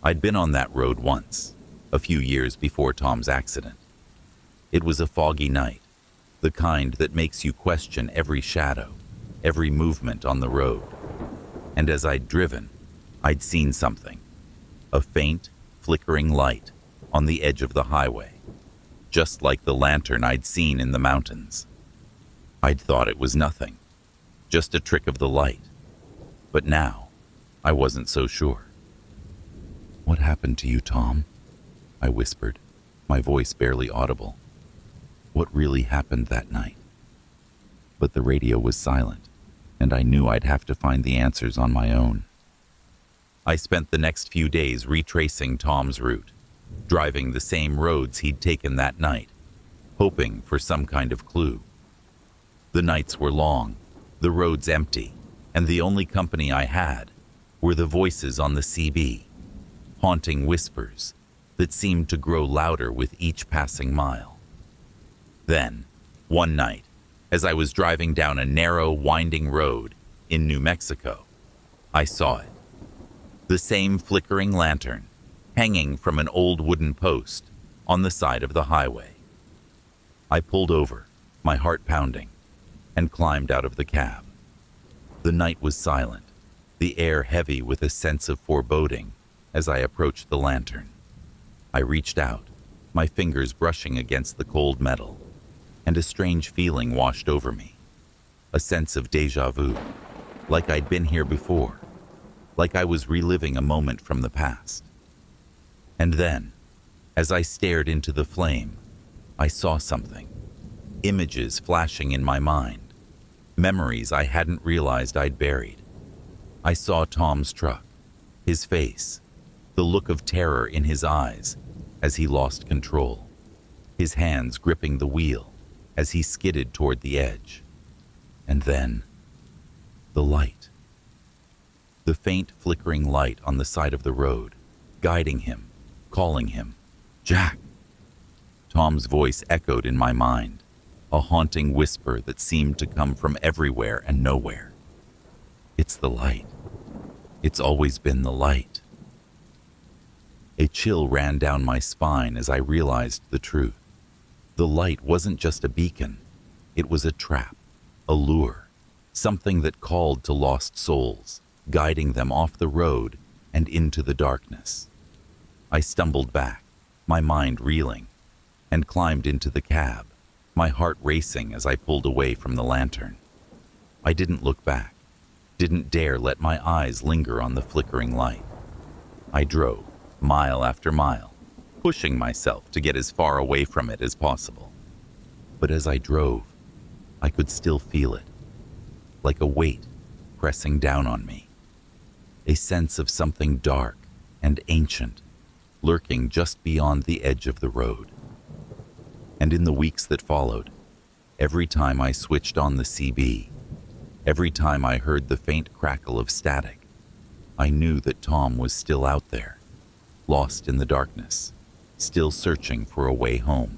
I'd been on that road once, a few years before Tom's accident. It was a foggy night, the kind that makes you question every shadow, every movement on the road. And as I'd driven, I'd seen something, a faint, flickering light on the edge of the highway, just like the lantern I'd seen in the mountains. I'd thought it was nothing, just a trick of the light. But now, I wasn't so sure. "What happened to you, Tom?" I whispered, my voice barely audible. What really happened that night? But the radio was silent, and I knew I'd have to find the answers on my own. I spent the next few days retracing Tom's route, driving the same roads he'd taken that night, hoping for some kind of clue. The nights were long, the roads empty, and the only company I had were the voices on the CB, haunting whispers that seemed to grow louder with each passing mile. Then, one night, as I was driving down a narrow, winding road in New Mexico, I saw it. The same flickering lantern, hanging from an old wooden post on the side of the highway. I pulled over, my heart pounding, and climbed out of the cab. The night was silent, the air heavy with a sense of foreboding as I approached the lantern. I reached out, my fingers brushing against the cold metal, and a strange feeling washed over me. A sense of déjà vu, like I'd been here before, like I was reliving a moment from the past. And then, as I stared into the flame, I saw something. Images flashing in my mind, memories I hadn't realized I'd buried. I saw Tom's truck, his face, the look of terror in his eyes as he lost control, his hands gripping the wheel as he skidded toward the edge. And then, the light. The faint flickering light on the side of the road, guiding him, calling him, "Jack." Tom's voice echoed in my mind, a haunting whisper that seemed to come from everywhere and nowhere. "It's the light. It's always been the light." A chill ran down my spine as I realized the truth. The light wasn't just a beacon. It was a trap, a lure, something that called to lost souls, guiding them off the road and into the darkness. I stumbled back, my mind reeling, and climbed into the cab, my heart racing as I pulled away from the lantern. I didn't look back. didn't dare let my eyes linger on the flickering light. I drove, mile after mile, pushing myself to get as far away from it as possible. But as I drove, I could still feel it, like a weight pressing down on me. A sense of something dark and ancient lurking just beyond the edge of the road. And in the weeks that followed, every time I switched on the CB, every time I heard the faint crackle of static, I knew that Tom was still out there, lost in the darkness, still searching for a way home.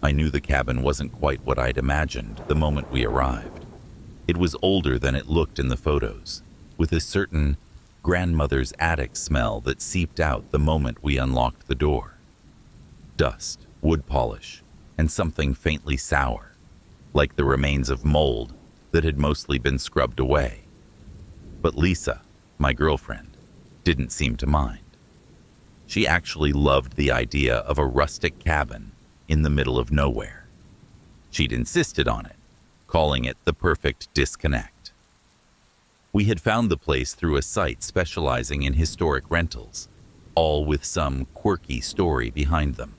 I knew the cabin wasn't quite what I'd imagined the moment we arrived. It was older than it looked in the photos, with a certain grandmother's attic smell that seeped out the moment we unlocked the door. Dust, wood polish, and something faintly sour, like the remains of mold that had mostly been scrubbed away. But Lisa, my girlfriend, didn't seem to mind. She actually loved the idea of a rustic cabin in the middle of nowhere. She'd insisted on it, calling it the perfect disconnect. We had found the place through a site specializing in historic rentals, all with some quirky story behind them.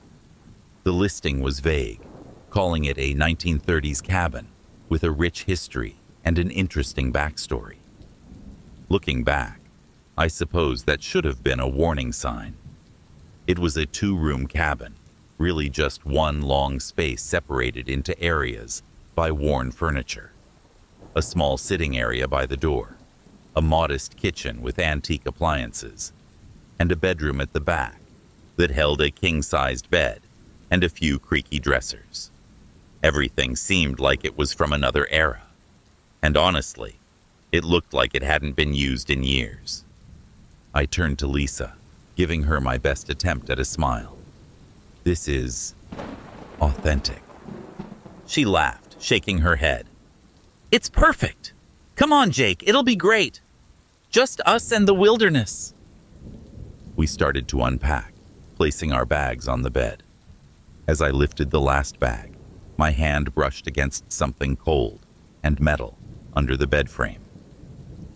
The listing was vague, calling it a 1930s cabin with a rich history and an interesting backstory. Looking back, I suppose that should have been a warning sign. It was a 2-room cabin, really just one long space separated into areas by worn furniture. A small sitting area by the door, a modest kitchen with antique appliances, and a bedroom at the back that held a king-sized bed and a few creaky dressers. Everything seemed like it was from another era, and honestly, it looked like it hadn't been used in years. I turned to Lisa, giving her my best attempt at a smile. "This is authentic." She laughed, shaking her head. "It's perfect. Come on, Jake, it'll be great. Just us and the wilderness." We started to unpack, placing our bags on the bed. As I lifted the last bag, my hand brushed against something cold and metal under the bed frame.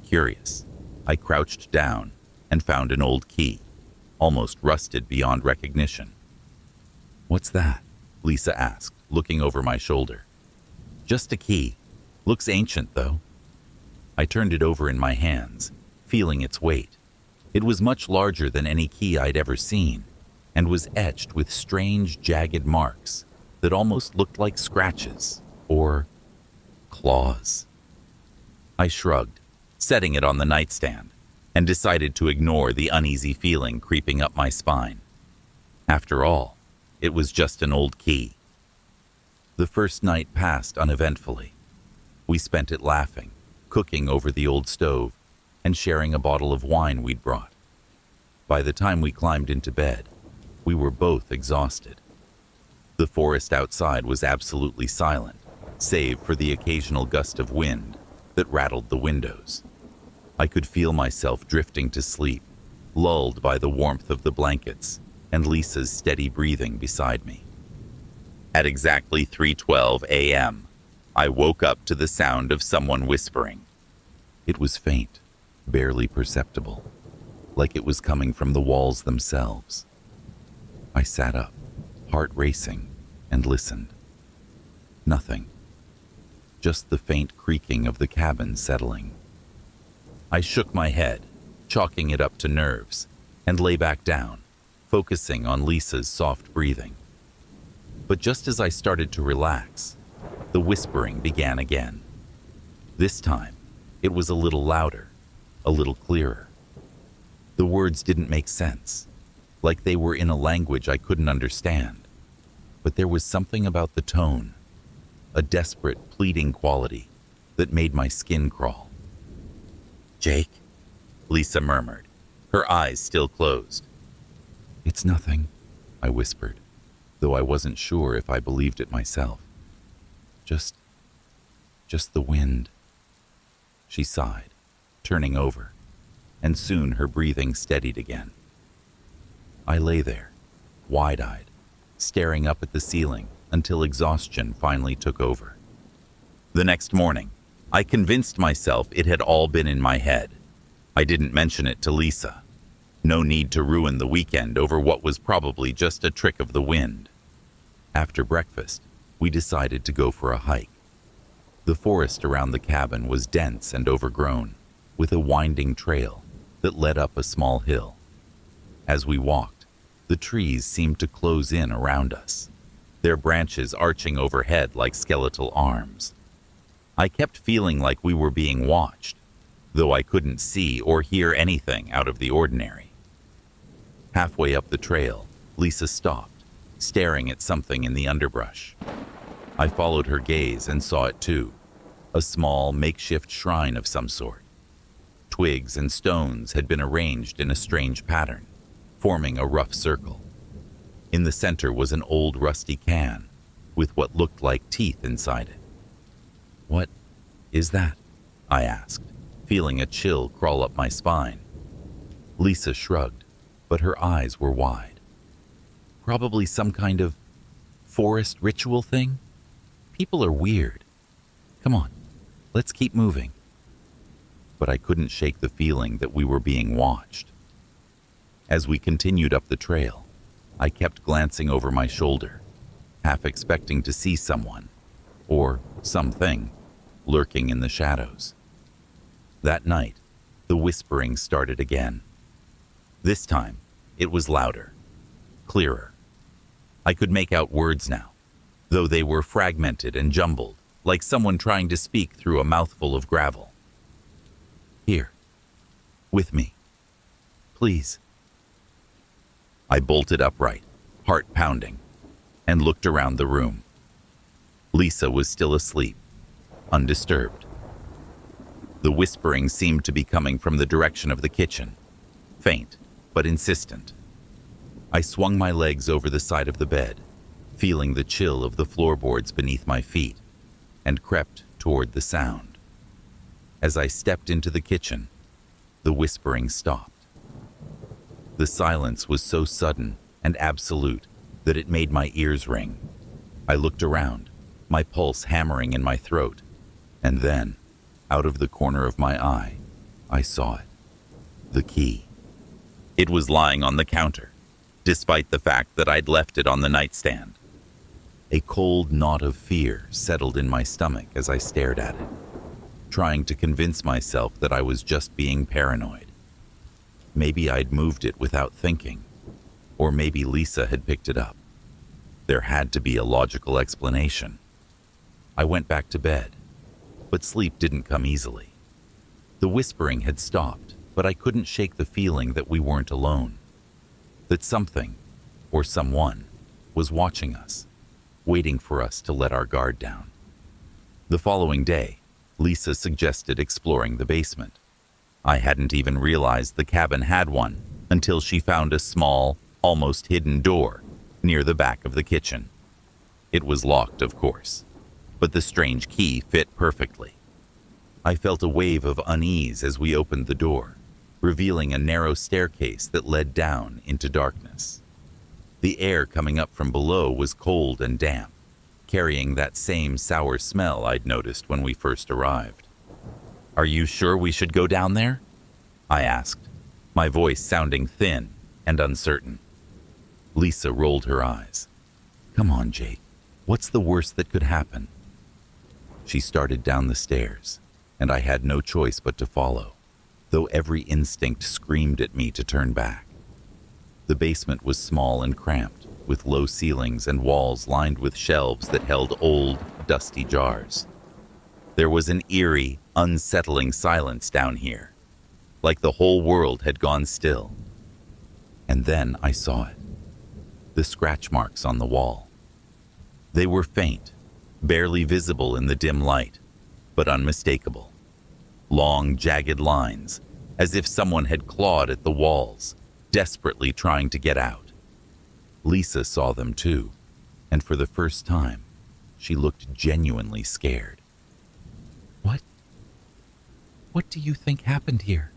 Curious, I crouched down and found an old key, almost rusted beyond recognition. "What's that?" Lisa asked, looking over my shoulder. "Just a key. Looks ancient, though." I turned it over in my hands, feeling its weight. It was much larger than any key I'd ever seen, and was etched with strange, jagged marks that almost looked like scratches or claws. I shrugged, setting it on the nightstand, and decided to ignore the uneasy feeling creeping up my spine. After all, it was just an old key. The first night passed uneventfully. We spent it laughing, cooking over the old stove, and sharing a bottle of wine we'd brought. By the time we climbed into bed, we were both exhausted. The forest outside was absolutely silent, save for the occasional gust of wind that rattled the windows. I could feel myself drifting to sleep, lulled by the warmth of the blankets and Lisa's steady breathing beside me. At exactly 3:12 a.m., I woke up to the sound of someone whispering. It was faint, barely perceptible, like it was coming from the walls themselves. I sat up, heart racing, and listened. Nothing. Just the faint creaking of the cabin settling. I shook my head, chalking it up to nerves, and lay back down, focusing on Lisa's soft breathing. But just as I started to relax, the whispering began again. This time, it was a little louder, a little clearer. The words didn't make sense, like they were in a language I couldn't understand. But there was something about the tone, a desperate, pleading quality that made my skin crawl. "Jake," Lisa murmured, her eyes still closed. "It's nothing," I whispered, though I wasn't sure if I believed it myself. Just the wind." She sighed, turning over, and soon her breathing steadied again. I lay there, wide-eyed, staring up at the ceiling until exhaustion finally took over. The next morning, I convinced myself it had all been in my head. I didn't mention it to Lisa. No need to ruin the weekend over what was probably just a trick of the wind. After breakfast, we decided to go for a hike. The forest around the cabin was dense and overgrown, with a winding trail that led up a small hill. As we walked, the trees seemed to close in around us, their branches arching overhead like skeletal arms. I kept feeling like we were being watched, though I couldn't see or hear anything out of the ordinary. Halfway up the trail, Lisa stopped, staring at something in the underbrush. I followed her gaze and saw it too, a small makeshift shrine of some sort. Twigs and stones had been arranged in a strange pattern, forming a rough circle. In the center was an old rusty can, with what looked like teeth inside it. "What is that?" I asked, feeling a chill crawl up my spine. Lisa shrugged, but her eyes were wide. "Probably some kind of forest ritual thing? People are weird. Come on, let's keep moving." But I couldn't shake the feeling that we were being watched. As we continued up the trail, I kept glancing over my shoulder, half expecting to see someone, or something, lurking in the shadows. That night, the whispering started again. This time, it was louder, clearer. I could make out words now, though they were fragmented and jumbled, like someone trying to speak through a mouthful of gravel. "Here, with me, please." I bolted upright, heart pounding, and looked around the room. Lisa was still asleep, undisturbed. The whispering seemed to be coming from the direction of the kitchen, faint but insistent. I swung my legs over the side of the bed, feeling the chill of the floorboards beneath my feet, and crept toward the sound. As I stepped into the kitchen, the whispering stopped. The silence was so sudden and absolute that it made my ears ring. I looked around, my pulse hammering in my throat, and then, out of the corner of my eye, I saw it. The key. It was lying on the counter, despite the fact that I'd left it on the nightstand. A cold knot of fear settled in my stomach as I stared at it, trying to convince myself that I was just being paranoid. Maybe I'd moved it without thinking, or maybe Lisa had picked it up. There had to be a logical explanation. I went back to bed, but sleep didn't come easily. The whispering had stopped, but I couldn't shake the feeling that we weren't alone, that something, or someone, was watching us, waiting for us to let our guard down. The following day, Lisa suggested exploring the basement. I hadn't even realized the cabin had one until she found a small, almost hidden door near the back of the kitchen. It was locked, of course, but the strange key fit perfectly. I felt a wave of unease as we opened the door, revealing a narrow staircase that led down into darkness. The air coming up from below was cold and damp, carrying that same sour smell I'd noticed when we first arrived. "Are you sure we should go down there?" I asked, my voice sounding thin and uncertain. Lisa rolled her eyes. "Come on, Jake. What's the worst that could happen?" She started down the stairs, and I had no choice but to follow, though every instinct screamed at me to turn back. The basement was small and cramped, with low ceilings and walls lined with shelves that held old, dusty jars. There was an eerie, unsettling silence down here, like the whole world had gone still. And then I saw it. The scratch marks on the wall. They were faint, barely visible in the dim light, but unmistakable. Long, jagged lines, as if someone had clawed at the walls, desperately trying to get out. Lisa saw them too, and for the first time, she looked genuinely scared. What do you think happened here?"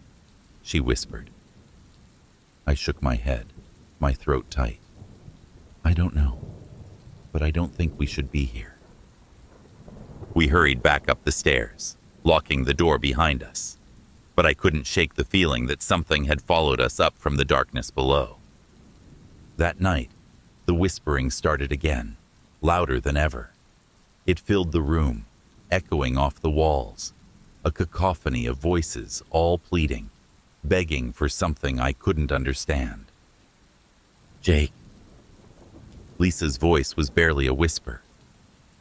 she whispered. I shook my head, my throat tight. "I don't know. but I don't think we should be here. We hurried back up the stairs, locking the door behind us, but I couldn't shake the feeling that something had followed us up from the darkness below. That night, the whispering started again, louder than ever. It filled the room, echoing off the walls, a cacophony of voices all pleading, begging for something I couldn't understand. "Jake." Lisa's voice was barely a whisper.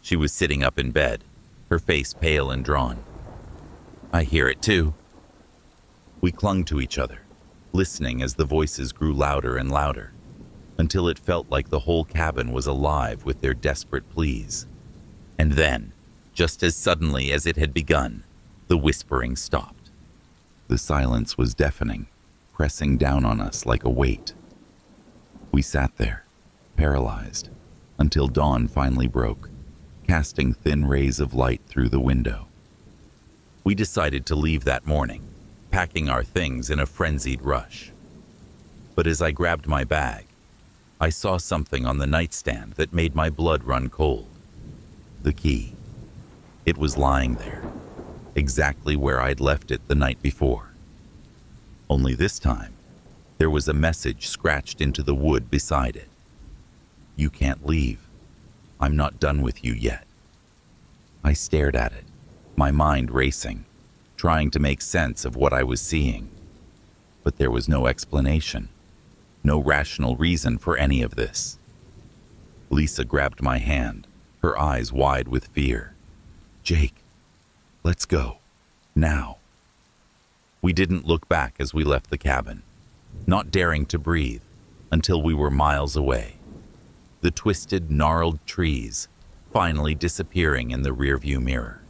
She was sitting up in bed, her face pale and drawn. "I hear it too." We clung to each other, listening as the voices grew louder and louder, until it felt like the whole cabin was alive with their desperate pleas. And then, just as suddenly as it had begun, the whispering stopped. The silence was deafening, pressing down on us like a weight. We sat there, paralyzed, until dawn finally broke, casting thin rays of light through the window. We decided to leave that morning, packing our things in a frenzied rush. But as I grabbed my bag, I saw something on the nightstand that made my blood run cold. The key. It was lying there, exactly where I'd left it the night before. Only this time, there was a message scratched into the wood beside it. "You can't leave. I'm not done with you yet." I stared at it, my mind racing, trying to make sense of what I was seeing. But there was no explanation, no rational reason for any of this. Lisa grabbed my hand, her eyes wide with fear. "Jake, let's go. Now." We didn't look back as we left the cabin, not daring to breathe until we were miles away. The twisted, gnarled trees finally disappearing in the rearview mirror.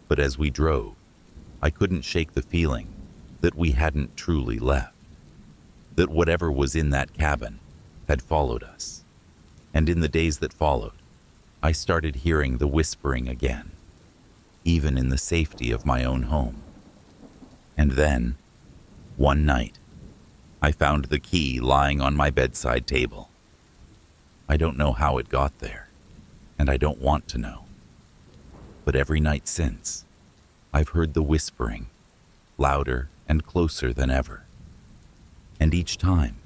But as we drove, I couldn't shake the feeling that we hadn't truly left, that whatever was in that cabin had followed us. And in the days that followed, I started hearing the whispering again, even in the safety of my own home. And then, one night, I found the key lying on my bedside table. I don't know how it got there, and I don't want to know. But every night since, I've heard the whispering, louder and closer than ever. And each time,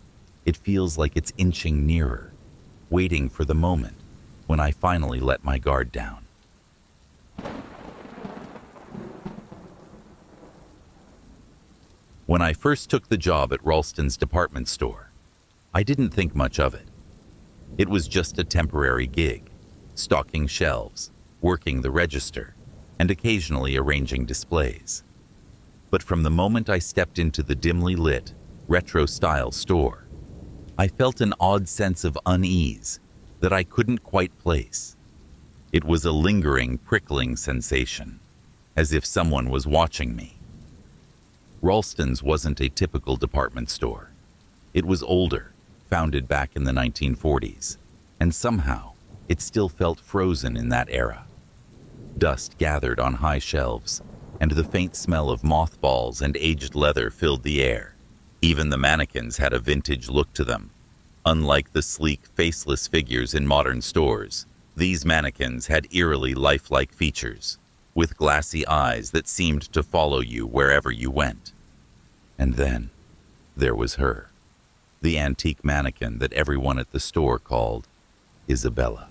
it feels like it's inching nearer, waiting for the moment when I finally let my guard down. When I first took the job at Ralston's department store, I didn't think much of it. It was just a temporary gig, stocking shelves, working the register, and occasionally arranging displays. But from the moment I stepped into the dimly lit, retro-style store, I felt an odd sense of unease that I couldn't quite place. It was a lingering, prickling sensation, as if someone was watching me. Ralston's wasn't a typical department store. It was older, founded back in the 1940s, and somehow it still felt frozen in that era. Dust gathered on high shelves, and the faint smell of mothballs and aged leather filled the air. Even the mannequins had a vintage look to them. Unlike the sleek, faceless figures in modern stores, these mannequins had eerily lifelike features, with glassy eyes that seemed to follow you wherever you went. And then, there was her, the antique mannequin that everyone at the store called Isabella.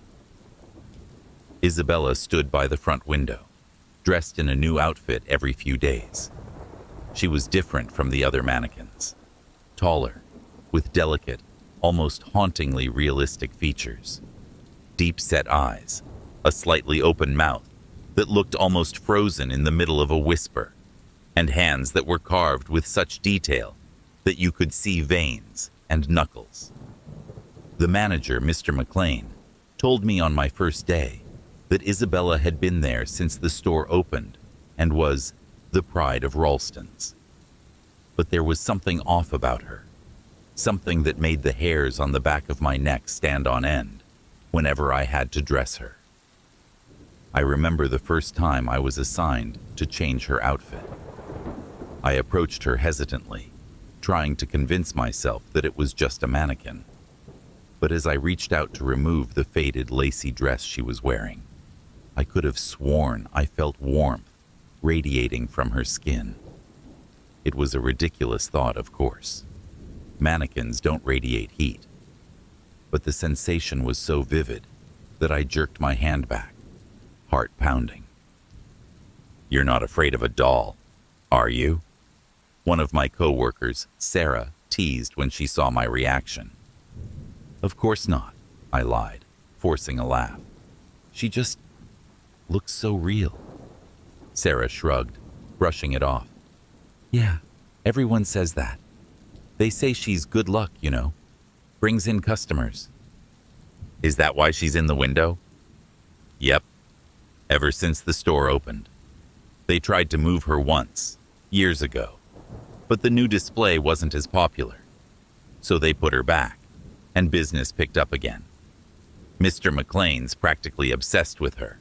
Isabella stood by the front window, dressed in a new outfit every few days. She was different from the other mannequins, taller, with delicate, almost hauntingly realistic features, deep-set eyes, a slightly open mouth that looked almost frozen in the middle of a whisper, and hands that were carved with such detail that you could see veins and knuckles. The manager, Mr. McLean, told me on my first day that Isabella had been there since the store opened and was the pride of Ralston's. But there was something off about her, something that made the hairs on the back of my neck stand on end whenever I had to dress her. I remember the first time I was assigned to change her outfit. I approached her hesitantly, trying to convince myself that it was just a mannequin. But as I reached out to remove the faded lacy dress she was wearing, I could have sworn I felt warmth radiating from her skin. It was a ridiculous thought, of course. Mannequins don't radiate heat. But the sensation was so vivid that I jerked my hand back, heart pounding. "You're not afraid of a doll, are you?" One of my co-workers, Sarah, teased when she saw my reaction. "Of course not," I lied, forcing a laugh. "She just looks so real." Sarah shrugged, brushing it off. "Yeah, everyone says that. They say she's good luck, you know. Brings in customers." "Is that why she's in the window?" "Yep. Ever since the store opened. They tried to move her once, years ago. But the new display wasn't as popular. So they put her back, and business picked up again. Mr. McLean's practically obsessed with her."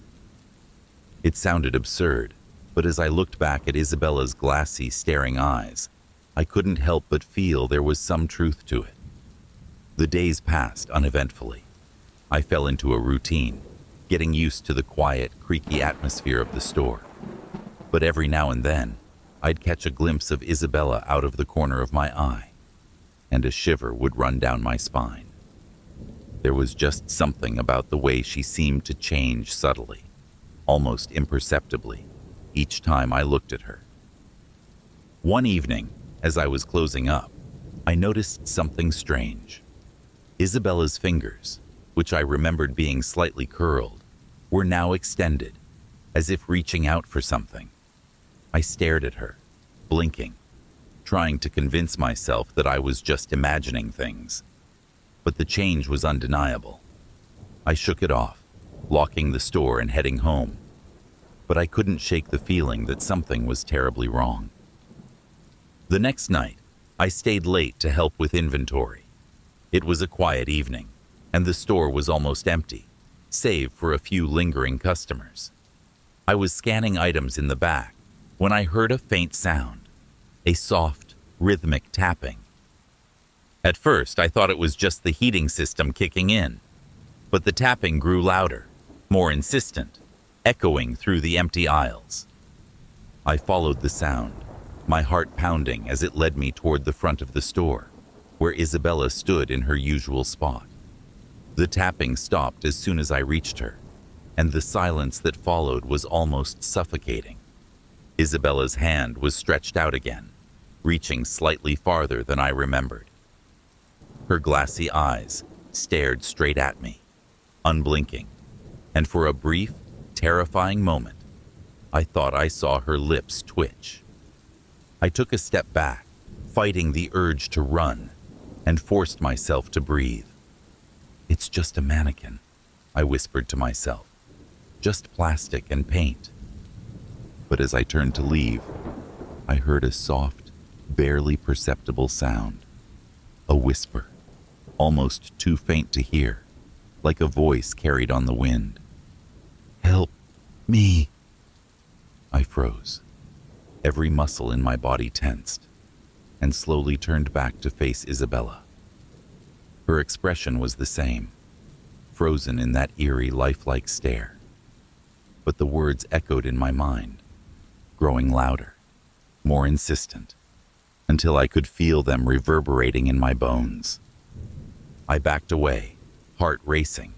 It sounded absurd, but as I looked back at Isabella's glassy, staring eyes, I couldn't help but feel there was some truth to it. The days passed uneventfully. I fell into a routine, getting used to the quiet, creaky atmosphere of the store. But every now and then, I'd catch a glimpse of Isabella out of the corner of my eye, and a shiver would run down my spine. There was just something about the way she seemed to change subtly, almost imperceptibly, each time I looked at her. One evening, as I was closing up, I noticed something strange. Isabella's fingers, which I remembered being slightly curled, were now extended, as if reaching out for something. I stared at her, blinking, trying to convince myself that I was just imagining things. But the change was undeniable. I shook it off, locking the store and heading home. But I couldn't shake the feeling that something was terribly wrong. The next night, I stayed late to help with inventory. It was a quiet evening, and the store was almost empty, save for a few lingering customers. I was scanning items in the back when I heard a faint sound, a soft, rhythmic tapping. At first, I thought it was just the heating system kicking in, but the tapping grew louder, more insistent, echoing through the empty aisles. I followed the sound, my heart pounding as it led me toward the front of the store, where Isabella stood in her usual spot. The tapping stopped as soon as I reached her, and the silence that followed was almost suffocating. Isabella's hand was stretched out again, reaching slightly farther than I remembered. Her glassy eyes stared straight at me, unblinking, and for a brief, terrifying moment, I thought I saw her lips twitch. I took a step back, fighting the urge to run, and forced myself to breathe. "It's just a mannequin," I whispered to myself. "Just plastic and paint." But as I turned to leave, I heard a soft, barely perceptible sound. A whisper, almost too faint to hear, like a voice carried on the wind. "Help me!" I froze. Every muscle in my body tensed, and slowly turned back to face Isabella. Her expression was the same, frozen in that eerie, lifelike stare. But the words echoed in my mind, growing louder, more insistent, until I could feel them reverberating in my bones. I backed away, heart racing,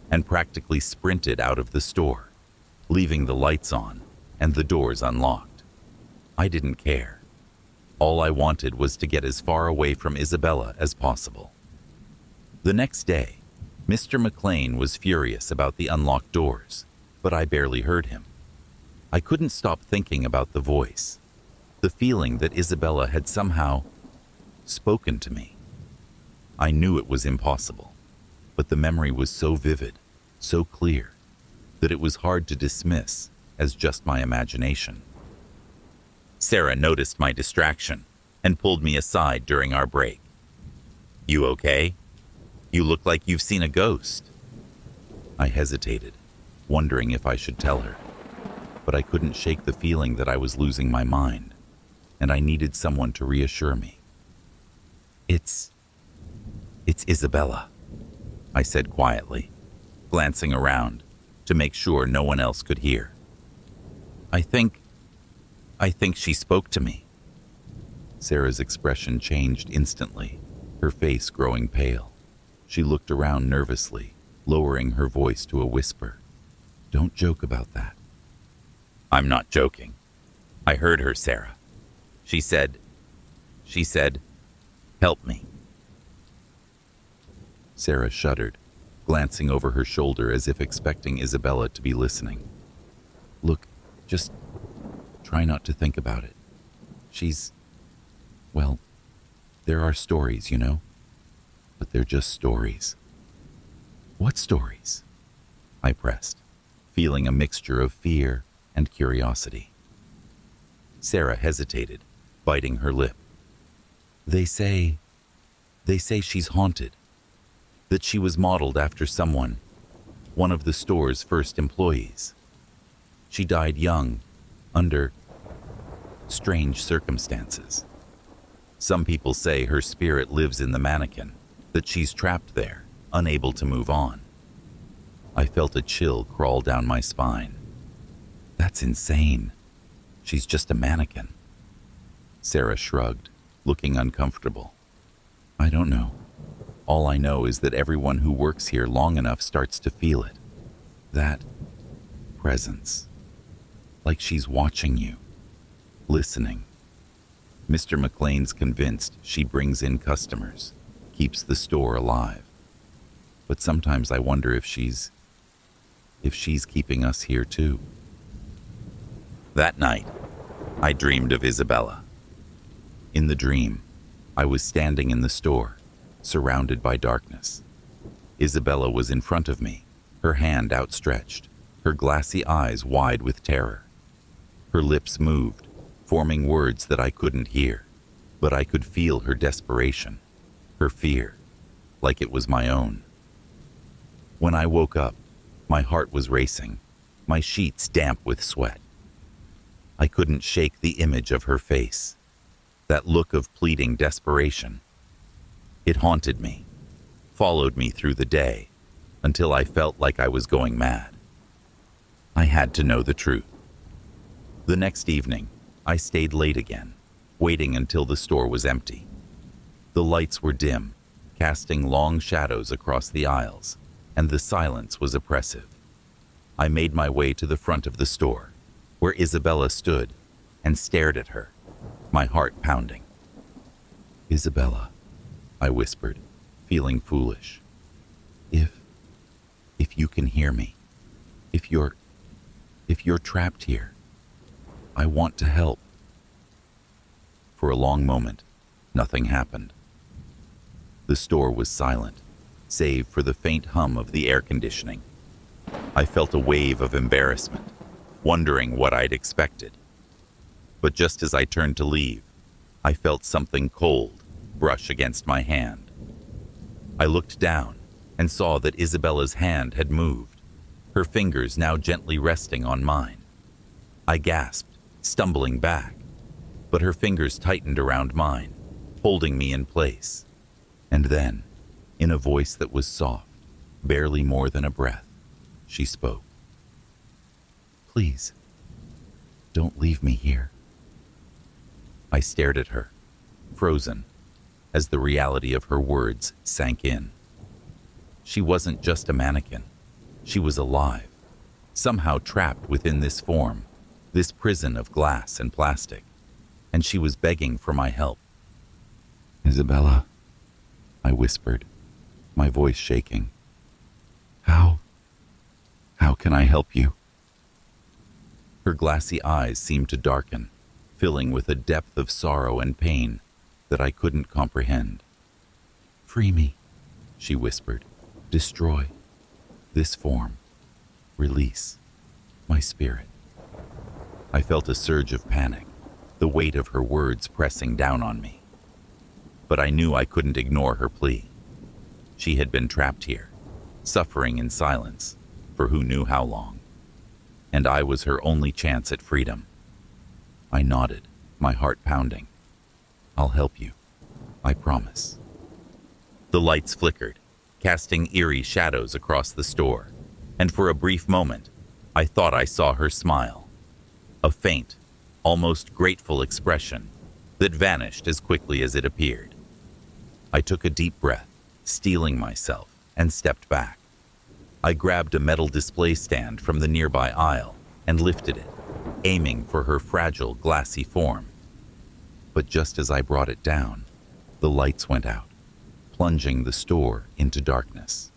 and practically sprinted out of the store, leaving the lights on and the doors unlocked. I didn't care. All I wanted was to get as far away from Isabella as possible. The next day, Mr. McLean was furious about the unlocked doors, but I barely heard him. I couldn't stop thinking about the voice, the feeling that Isabella had somehow spoken to me. I knew it was impossible, but the memory was so vivid, so clear, that it was hard to dismiss as just my imagination. Sarah noticed my distraction and pulled me aside during our break. "You okay? You look like you've seen a ghost." I hesitated, wondering if I should tell her, but I couldn't shake the feeling that I was losing my mind, and I needed someone to reassure me. It's Isabella," I said quietly, glancing around to make sure no one else could hear. I think she spoke to me. Sarah's expression changed instantly, her face growing pale. She looked around nervously, lowering her voice to a whisper. Don't joke about that. I'm not joking. I heard her, Sarah. She said, help me. Sarah shuddered, glancing over her shoulder as if expecting Isabella to be listening. Look, just try not to think about it. Well, there are stories, you know, but they're just stories. What stories? I pressed, feeling a mixture of fear and curiosity. Sarah hesitated, biting her lip. They say she's haunted, that she was modeled after someone, one of the store's first employees. She died young, under strange circumstances. Some people say her spirit lives in the mannequin, that she's trapped there, unable to move on. I felt a chill crawl down my spine. That's insane. She's just a mannequin. Sarah shrugged, looking uncomfortable. I don't know. All I know is that everyone who works here long enough starts to feel it. That presence. Like she's watching you, listening. Mr. McLean's convinced she brings in customers, keeps the store alive. But sometimes I wonder if she's keeping us here too. That night, I dreamed of Isabella. In the dream, I was standing in the store, surrounded by darkness. Isabella was in front of me, her hand outstretched, her glassy eyes wide with terror. Her lips moved, forming words that I couldn't hear, but I could feel her desperation, her fear, like it was my own. When I woke up, my heart was racing, my sheets damp with sweat. I couldn't shake the image of her face, that look of pleading desperation. It haunted me, followed me through the day, until I felt like I was going mad. I had to know the truth. The next evening, I stayed late again, waiting until the store was empty. The lights were dim, casting long shadows across the aisles, and the silence was oppressive. I made my way to the front of the store, where Isabella stood, and stared at her, my heart pounding. Isabella, I whispered, feeling foolish. If you can hear me, if you're trapped here, I want to help. For a long moment, nothing happened. The store was silent, save for the faint hum of the air conditioning. I felt a wave of embarrassment, wondering what I'd expected. But just as I turned to leave, I felt something cold brush against my hand. I looked down and saw that Isabella's hand had moved, her fingers now gently resting on mine. I gasped, stumbling back, but her fingers tightened around mine, holding me in place. And then, in a voice that was soft, barely more than a breath, she spoke. Please, don't leave me here. I stared at her, frozen, as the reality of her words sank in. She wasn't just a mannequin. She was alive, somehow trapped within this form, this prison of glass and plastic, and she was begging for my help. Isabella, I whispered, my voice shaking. How can I help you? Her glassy eyes seemed to darken, filling with a depth of sorrow and pain that I couldn't comprehend. Free me, she whispered. Destroy this form. Release my spirit. I felt a surge of panic, the weight of her words pressing down on me. But I knew I couldn't ignore her plea. She had been trapped here, suffering in silence for who knew how long, and I was her only chance at freedom. I nodded, my heart pounding. I'll help you. I promise. The lights flickered, casting eerie shadows across the store, and for a brief moment, I thought I saw her smile. A faint, almost grateful expression that vanished as quickly as it appeared. I took a deep breath, steeling myself, and stepped back. I grabbed a metal display stand from the nearby aisle and lifted it, aiming for her fragile, glassy form. But just as I brought it down, the lights went out, plunging the store into darkness.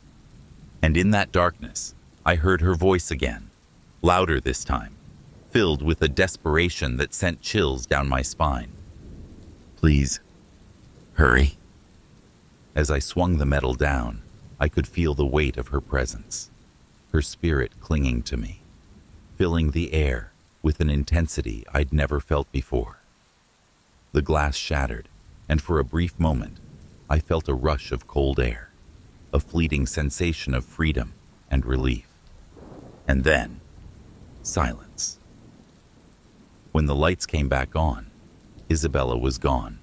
And in that darkness, I heard her voice again, louder this time, filled with a desperation that sent chills down my spine. "Please, hurry." As I swung the metal down, I could feel the weight of her presence, her spirit clinging to me, filling the air with an intensity I'd never felt before. The glass shattered, and for a brief moment, I felt a rush of cold air, a fleeting sensation of freedom and relief. And then, silence. When the lights came back on, Isabella was gone,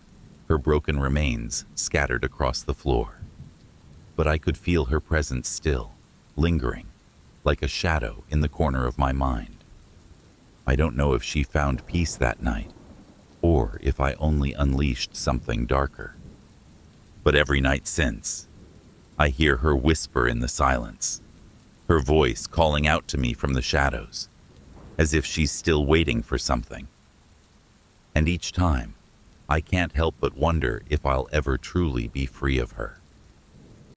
her broken remains scattered across the floor. But I could feel her presence still, lingering, like a shadow in the corner of my mind. I don't know if she found peace that night, or if I only unleashed something darker. But every night since, I hear her whisper in the silence, her voice calling out to me from the shadows, as if she's still waiting for something. And each time, I can't help but wonder if I'll ever truly be free of her.